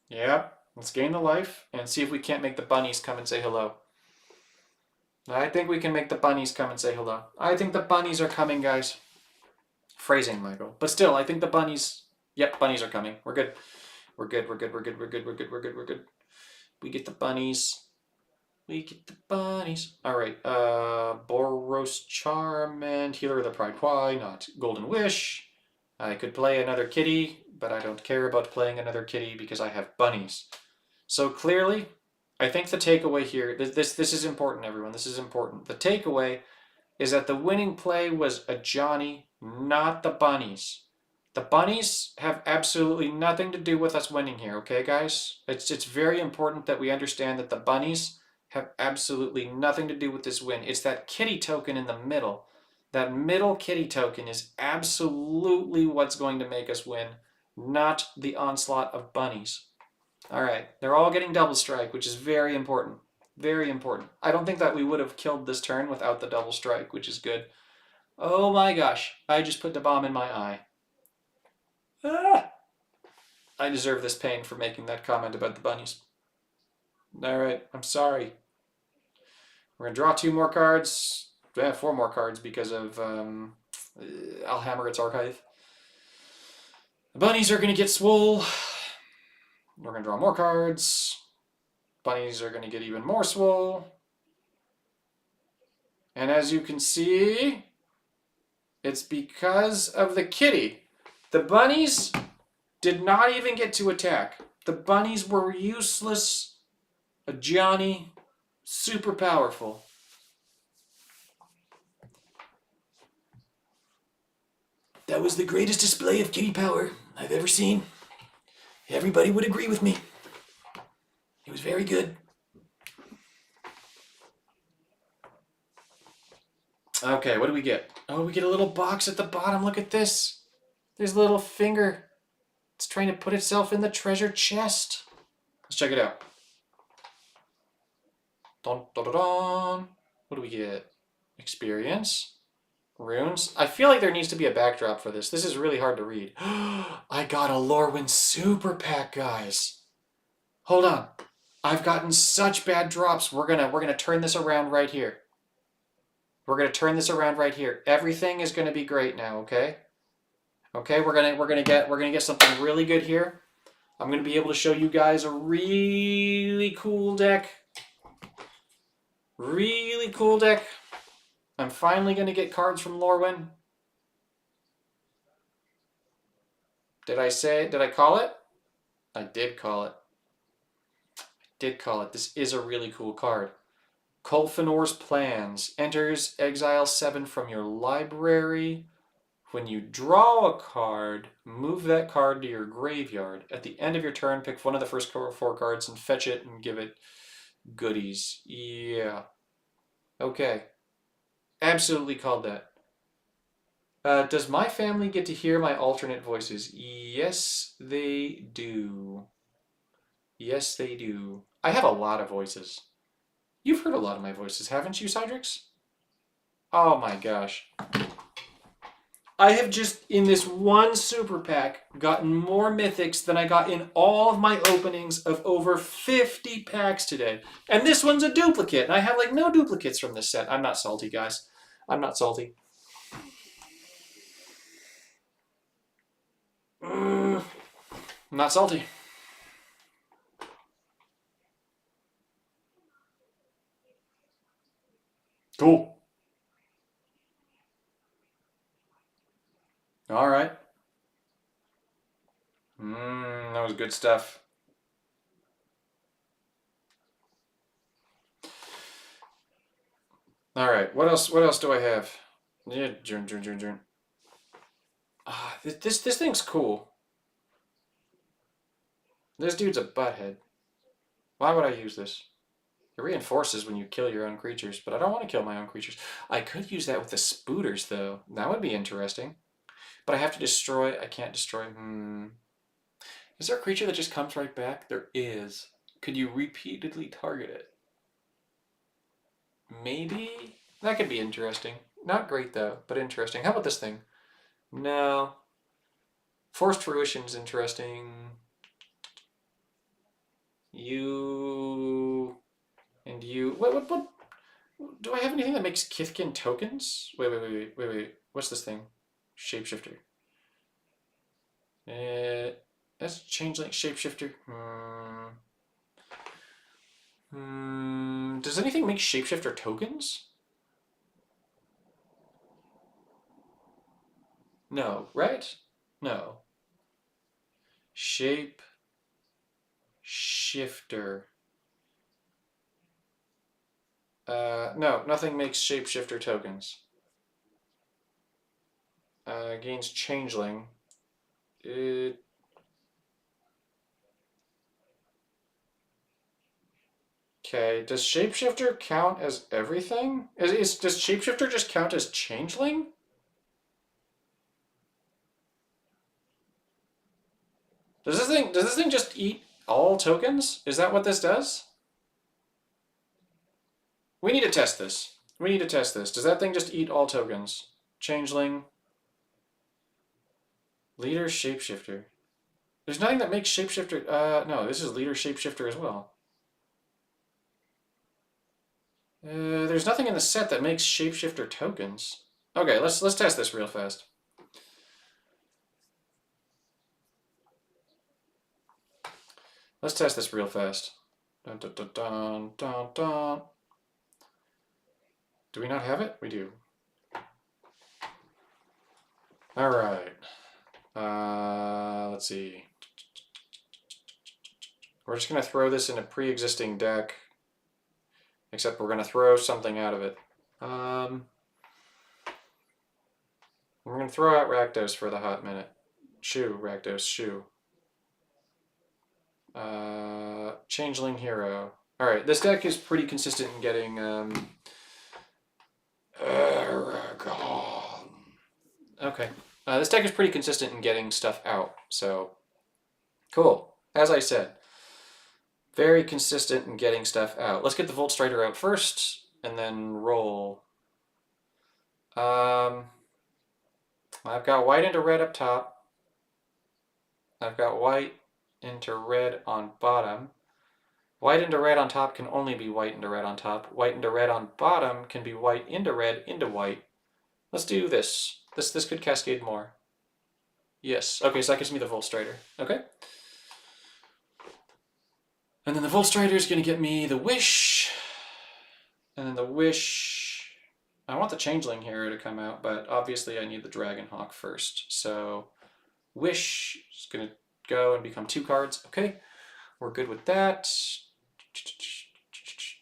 Yeah, let's gain the life and see if we can't make the bunnies come and say hello. I think we can make the bunnies come and say hello. I think the bunnies are coming, guys. Phrasing, Michael. But still, I think the bunnies... Yep, bunnies are coming. We're good. We're good. We get the bunnies. All right. Boros Charm and Healer of the Pride. Why not? Golden Wish. I could play another kitty, but I don't care about playing another kitty because I have bunnies. So clearly, I think the takeaway here, this is important, everyone. This is important. The takeaway is that the winning play was a Johnny, not the bunnies. The bunnies have absolutely nothing to do with us winning here, okay, guys? It's very important that we understand that the bunnies have absolutely nothing to do with this win. It's that kitty token in the middle. That middle kitty token is absolutely what's going to make us win, not the onslaught of bunnies. All right, they're all getting double strike, which is very important. Very important. I don't think that we would have killed this turn without the double strike, which is good. Oh my gosh, I just put the bomb in my eye. I deserve this pain for making that comment about the bunnies. All right, I'm sorry. We're going to draw 2 more cards. 4 more cards because of I'll hammer its archive. The bunnies are going to get swole. We're going to draw more cards. Bunnies are going to get even more swole. And as you can see, it's because of the kitty. The bunnies did not even get to attack. The bunnies were useless. A Johnny Super powerful. That was the greatest display of kitty power I've ever seen. Everybody would agree with me. It was very good. Okay, what do we get? Oh, we get a little box at the bottom. Look at this. There's a little finger. It's trying to put itself in the treasure chest. Let's check it out. Dun, dun, dun, dun. What do we get? Experience. Runes. I feel like there needs to be a backdrop for this. This is really hard to read. I got a Lorwyn super pack, guys. Hold on. I've gotten such bad drops. We're gonna turn this around right here. We're gonna turn this around right here. Everything is gonna be great now, okay? Okay, we're gonna get something really good here. I'm gonna be able to show you guys a really cool deck. Really cool deck. I'm finally gonna get cards from Lorwyn. Did I call it? I did call it. This is a really cool card. Kolfinor's Plans. Enters exile 7 from your library. When you draw a card, move that card to your graveyard. At the end of your turn, pick one of the first 4 cards and fetch it and give it goodies. Yeah. Okay. Absolutely called that. Does my family get to hear my alternate voices? Yes, they do. Yes, they do. I have a lot of voices. You've heard a lot of my voices, haven't you, Cydrix? Oh my gosh. I have just, in this one super pack, gotten more mythics than I got in all of my openings of over 50 packs today. And this one's a duplicate, and I have like no duplicates from this set. I'm not salty, guys. I'm not salty. I'm not salty. Cool. All right. That was good stuff. All right. What else? What else do I have? Yeah, June. This thing's cool. This dude's a butthead. Why would I use this? It reinforces when you kill your own creatures, but I don't want to kill my own creatures. I could use that with the spooters, though. That would be interesting. But I have to destroy. I can't destroy. Is there a creature that just comes right back? There is. Could you repeatedly target it? Maybe? That could be interesting. Not great, though, but interesting. How about this thing? No. Forced Fruition's interesting. You... And you... What? Do I have anything that makes Kithkin tokens? Wait. What's this thing? Shapeshifter. That's Changeling Shapeshifter. Does anything make Shapeshifter tokens? No, right? No. Shapeshifter. No, nothing makes Shapeshifter tokens. Gains Changeling. Okay, does Shapeshifter count as everything? Does Shapeshifter just count as Changeling? Does this thing just eat all tokens? Is that what this does? We need to test this. Does that thing just eat all tokens? Changeling. Leader Shapeshifter. There's nothing that makes Shapeshifter... no, this is Leader Shapeshifter as well. There's nothing in the set that makes Shapeshifter tokens. Okay, let's test this real fast. Let's test this real fast. Dun, dun, dun, dun, dun, dun. Do we not have it? We do. All right. Let's see. We're just going to throw this in a pre-existing deck. Except we're going to throw something out of it. We're going to throw out Rakdos for the hot minute. Shoo, Rakdos, shoo. Changeling Hero. Alright, this deck is pretty consistent in getting Aragon. Okay. This deck is pretty consistent in getting stuff out, so cool. As I said, very consistent in getting stuff out. Let's get the Volt Strider out first, and then roll. I've got white into red up top. I've got white into red on bottom. White into red on top can only be white into red on top. White into red on bottom can be white into red into white. Let's do this. This could cascade more. Yes. Okay, so that gives me the Volt Strider. Okay. And then the Volt Strider is going to get me the Wish. And then the Wish... I want the Changeling Hero to come out, but obviously I need the Dragonhawk first. So Wish is going to go and become 2 cards. Okay, we're good with that.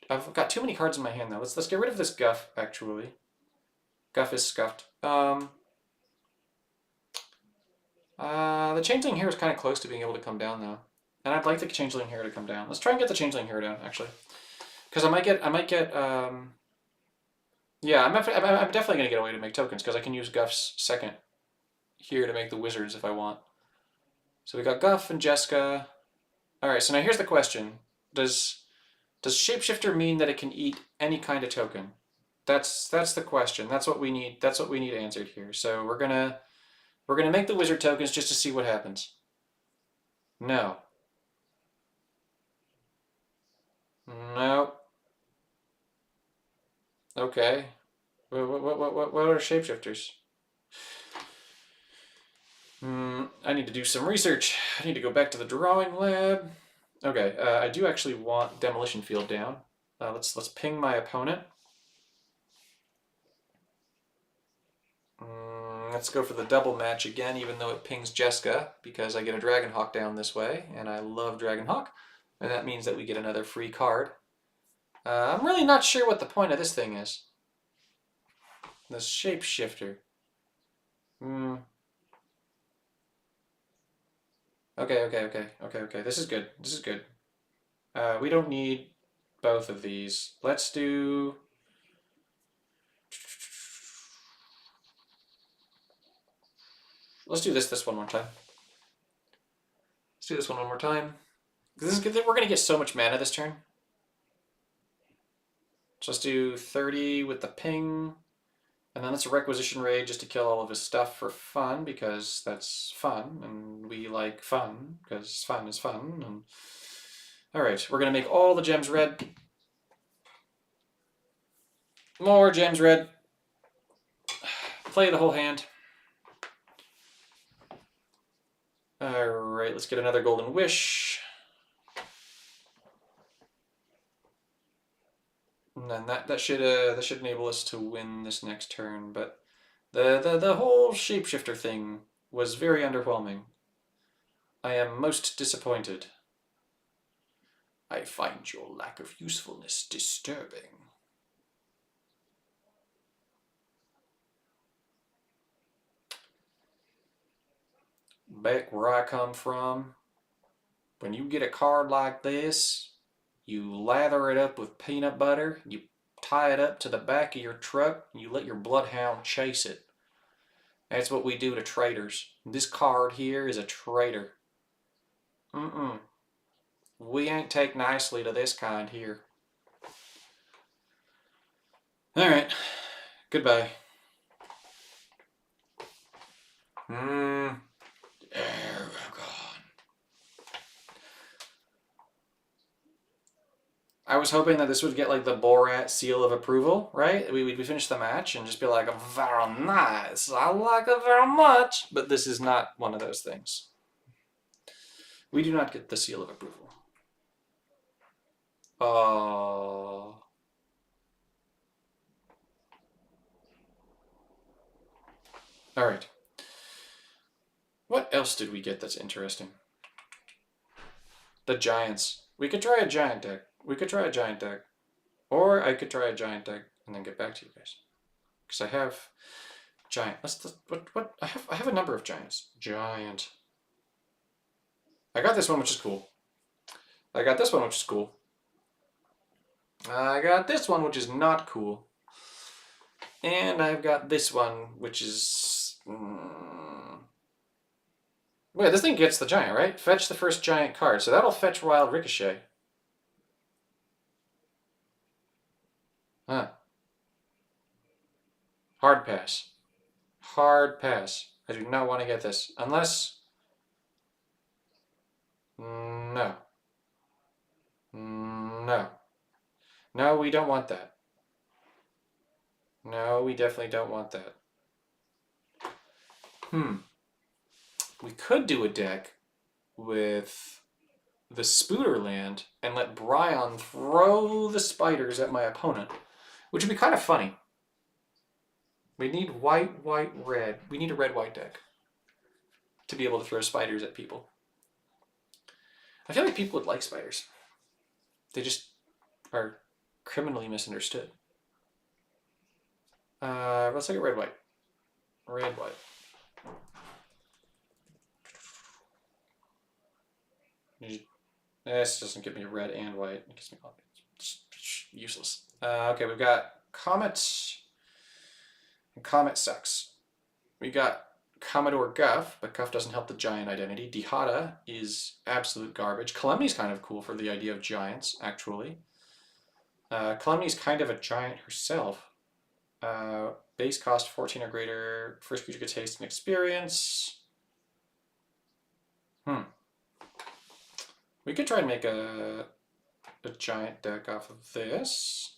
I've got too many cards in my hand now. Let's get rid of this Guff, actually. Guff is scuffed. The Changeling Hero is kind of close to being able to come down, though. And I'd like the Changeling Hero to come down. Let's try and get the Changeling Hero down, actually. Because I might get, yeah, I'm definitely going to get away to make tokens, because I can use Guff's second here to make the wizards if I want. So we got Guff and Jessica. Alright, so now here's the question. Does Shapeshifter mean that it can eat any kind of token? That's the question. That's what we need answered here. So we're gonna make the wizard tokens just to see what happens. No. No. Okay. What are shapeshifters? I need to do some research. I need to go back to the drawing lab. Okay, I do actually want Demolition Field down. Let's ping my opponent. Let's go for the double match again, even though it pings Jessica, because I get a Dragonhawk down this way, and I love Dragonhawk, and that means that we get another free card. I'm really not sure what the point of this thing is. The Shapeshifter. Okay. This is good. This is good. We don't need both of these. Let's do... Let's do this one more time. Let's do this one more time. This is good. We're going to get so much mana this turn. So let's do 30 with the ping. And then let's Requisition Raid just to kill all of his stuff for fun, because that's fun, and we like fun, because fun is fun. And... Alright, we're going to make all the gems red. More gems red. Play the whole hand. Alright, let's get another Golden Wish. And then that should enable us to win this next turn, but the whole Shapeshifter thing was very underwhelming. I am most disappointed. I find your lack of usefulness disturbing. Back where I come from, when you get a card like this, you lather it up with peanut butter, you tie it up to the back of your truck, and you let your bloodhound chase it. That's what we do to traitors. This card here is a traitor. We ain't take nicely to this kind here. Alright. Goodbye. Aragon. I was hoping that this would get like the Borat seal of approval, right? We'd finish the match and just be like, very nice, I like it very much. But this is not one of those things. We do not get the seal of approval. Alright. What else did we get that's interesting? The Giants. We could try a giant deck. Or I could try a giant deck and then get back to you guys. Because I have giant. What? I have a number of giants. Giant. I got this one, which is cool. I got this one, which is cool. I got this one, which is not cool. And I've got this one, which is... Wait, this thing gets the giant, right? Fetch the first giant card. So that'll fetch Wild Ricochet. Huh. Hard pass. Hard pass. I do not want to get this. Unless... No. No. No, we don't want that. No, we definitely don't want that. We could do a deck with the Spooderland and let Bryon throw the spiders at my opponent, which would be kind of funny. We need white, white, red. We need a red-white deck to be able to throw spiders at people. I feel like people would like spiders. They just are criminally misunderstood. Let's take a red-white. Red-white. This doesn't give me red and white. It gives me useless. Okay, we've got Comet and Comet sucks. We got Commodore Guff, but Guff doesn't help the giant identity. Dihada is absolute garbage. Calamni's kind of cool for the idea of giants, actually. Calamni's kind of a giant herself. Base cost 14 or greater. First creature gets haste and experience. We could try and make a giant deck off of this.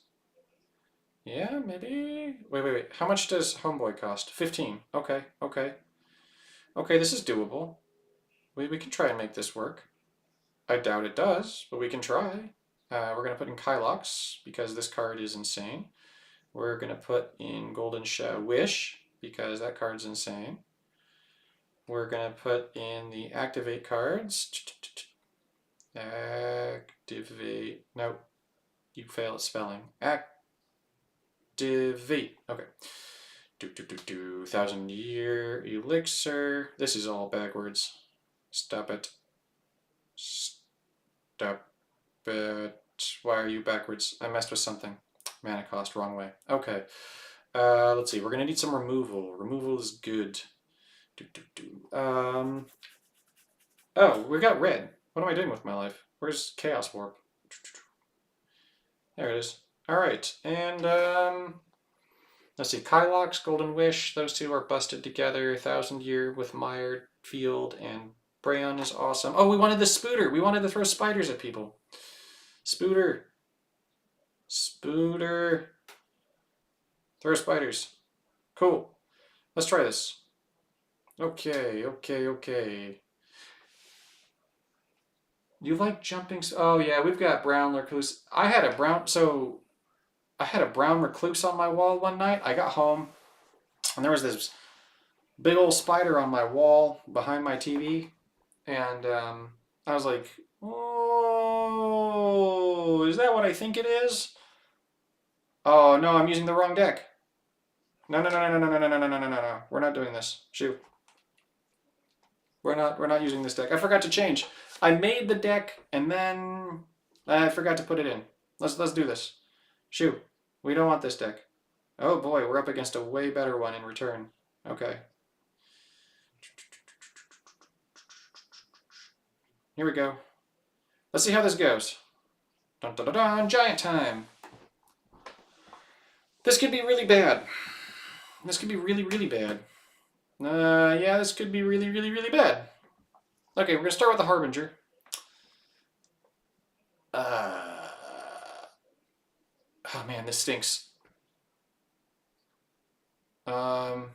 Yeah, maybe. Wait. How much does Homeboy cost? 15. Okay. Okay, this is doable. We can try and make this work. I doubt it does, but we can try. We're going to put in Kylox because this card is insane. We're going to put in Golden Wish because that card's insane. We're going to put in the activate cards. Activate. No, you fail at spelling. Activate. Okay. 1,000-year elixir. This is all backwards. Stop it. Stop it. Why are you backwards? I messed with something. Mana cost, wrong way. Okay. Let's see. We're going to need some removal. Removal is good. Oh, we got red. What am I doing with my life? Where's Chaos Warp? There it is. Alright, and let's see, Kylox, Golden Wish, those two are busted together. 1,000-year with Mired Field, and Brayon is awesome. Oh, we wanted the Spooter. We wanted to throw spiders at people. Spooter. Spooter. Throw spiders. Cool. Let's try this. Okay. You like jumping? Oh yeah, we've got brown recluse. I had a brown recluse on my wall one night. I got home, and there was this big old spider on my wall behind my TV, and I was like, "Oh, is that what I think it is?" Oh no, I'm using the wrong deck. No. We're not doing this. Shoot. We're not using this deck. I forgot to change. I made the deck and then I forgot to put it in. Let's do this. Shoot. We don't want this deck. Oh boy, we're up against a way better one in return. Okay. Here we go. Let's see how this goes. Dun dun dun dun, giant time. This could be really bad. This could be really, really bad. Yeah, this could be really, really, really bad. Okay, we're going to start with the Harbinger. Oh man, this stinks. I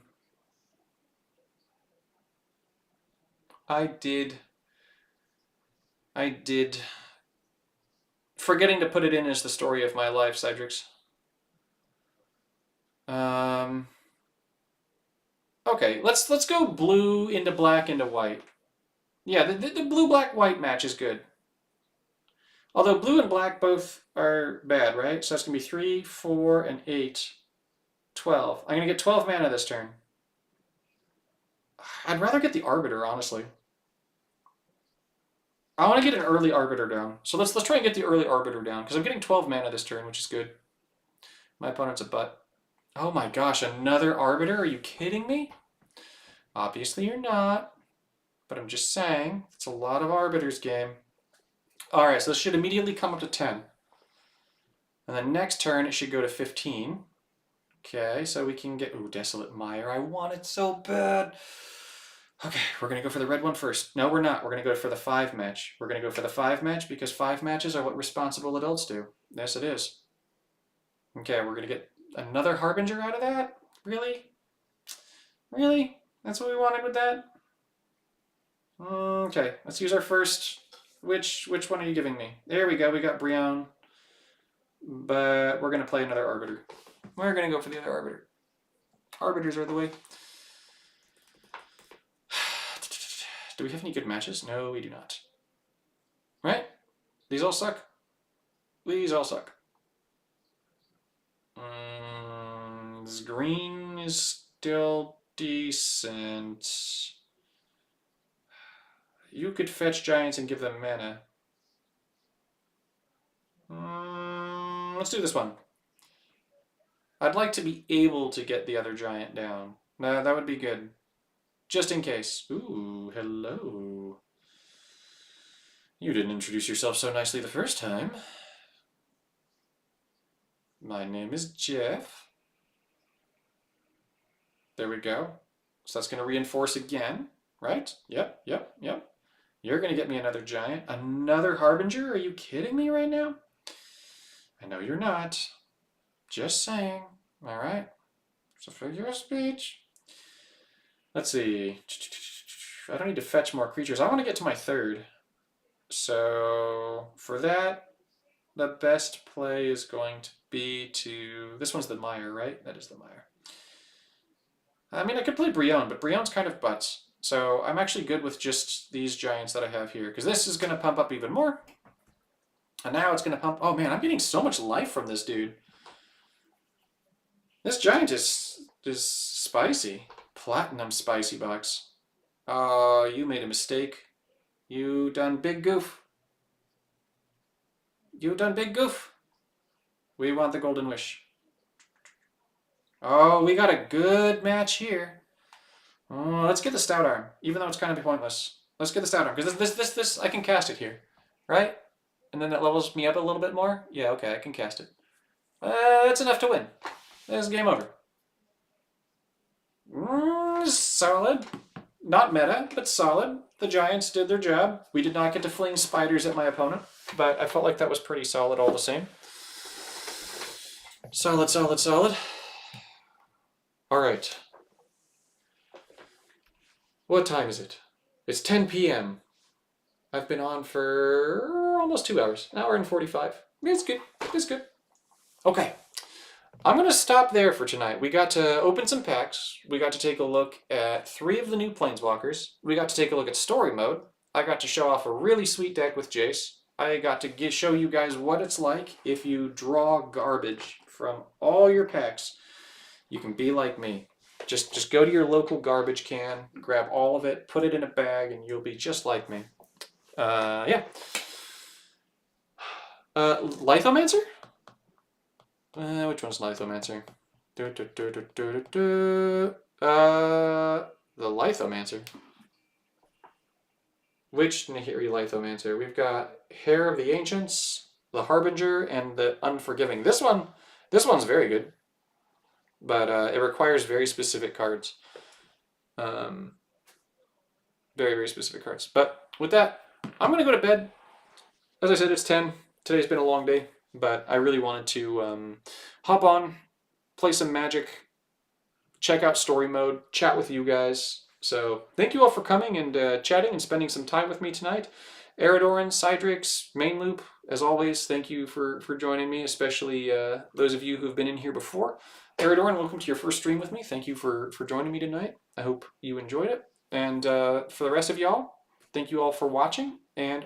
did. Forgetting to put it in is the story of my life, Cydrix. Okay, let's go blue into black into white. Yeah, the blue black white match is good. Although blue and black both are bad, right? So that's going to be 3, 4, and 8, 12. I'm going to get 12 mana this turn. I'd rather get the Arbiter, honestly. I want to get an early Arbiter down. So let's try and get the early Arbiter down, because I'm getting 12 mana this turn, which is good. My opponent's a butt. Oh my gosh, another Arbiter? Are you kidding me? Obviously you're not. But I'm just saying, it's a lot of Arbiters game. Alright, so this should immediately come up to 10. And then next turn, it should go to 15. Okay, so we can get... Ooh, Desolate Mire. I want it so bad. Okay, we're going to go for the red one first. No, we're not. We're going to go for the 5 match. We're going to go for the 5 match because 5 matches are what responsible adults do. Yes, it is. Okay, we're going to get another Harbinger out of that? Really? Really? That's what we wanted with that? Okay, let's use our first. Which one are you giving me? There we go, we got Brionne. But we're going to play another Arbiter. We're going to go for the other Arbiter. Arbiters are the way. Do we have any good matches? No, we do not. Right? These all suck. These all suck. This green is still decent. You could fetch giants and give them mana. Let's do this one. I'd like to be able to get the other giant down. No, that would be good. Just in case. Ooh, hello. You didn't introduce yourself so nicely the first time. My name is Jeff. There we go. So that's going to reinforce again, right? Yep, yep, yep. You're going to get me another giant. Another Harbinger? Are you kidding me right now? I know you're not. Just saying. All right. It's a figure of speech. Let's see. I don't need to fetch more creatures. I want to get to my 3rd. So for that, the best play is going to be to... This one's the Mire, right? That is the Mire. I mean, I could play Brionne, but Brionne's kind of butts. So I'm actually good with just these giants that I have here, because this is going to pump up even more. And now it's going to pump... Oh man, I'm getting so much life from this dude. This giant is spicy. Platinum spicy box. Oh, you made a mistake. You done big goof. You done big goof. We want the golden wish. Oh, we got a good match here. Oh, let's get the stout arm, even though it's kind of pointless. Let's get the stout arm, because this I can cast it here, right? And then that levels me up a little bit more. Yeah, okay, I can cast it. That's enough to win. This is game over. Solid. Not meta, but solid. The Giants did their job. We did not get to fling spiders at my opponent, but I felt like that was pretty solid all the same. Solid, solid, solid. All right. What time is it? It's 10 p.m. I've been on for almost 2 hours. An hour and 45. It's good. It's good. Okay. I'm going to stop there for tonight. We got to open some packs. We got to take a look at 3 of the new Planeswalkers. We got to take a look at story mode. I got to show off a really sweet deck with Jace. I got to show you guys what it's like if you draw garbage from all your packs. You can be like me. Just go to your local garbage can, grab all of it, put it in a bag, and you'll be just like me. Yeah. Lithomancer? Which one's Lithomancer? The Lithomancer. Which Nahiri Lithomancer? We've got Hair of the Ancients, the Harbinger, and the Unforgiving. This one's very good, but it requires very specific cards. Very, very specific cards. But with that, I'm going to go to bed. As I said, it's 10. Today's been a long day, but I really wanted to hop on, play some Magic, check out story mode, chat with you guys. So thank you all for coming and chatting and spending some time with me tonight. Eridoran, Cydrix, Main Loop, as always, thank you for joining me, especially those of you who've been in here before. Eridoran, welcome to your first stream with me. Thank you for joining me tonight. I hope you enjoyed it. And for the rest of y'all, thank you all for watching, and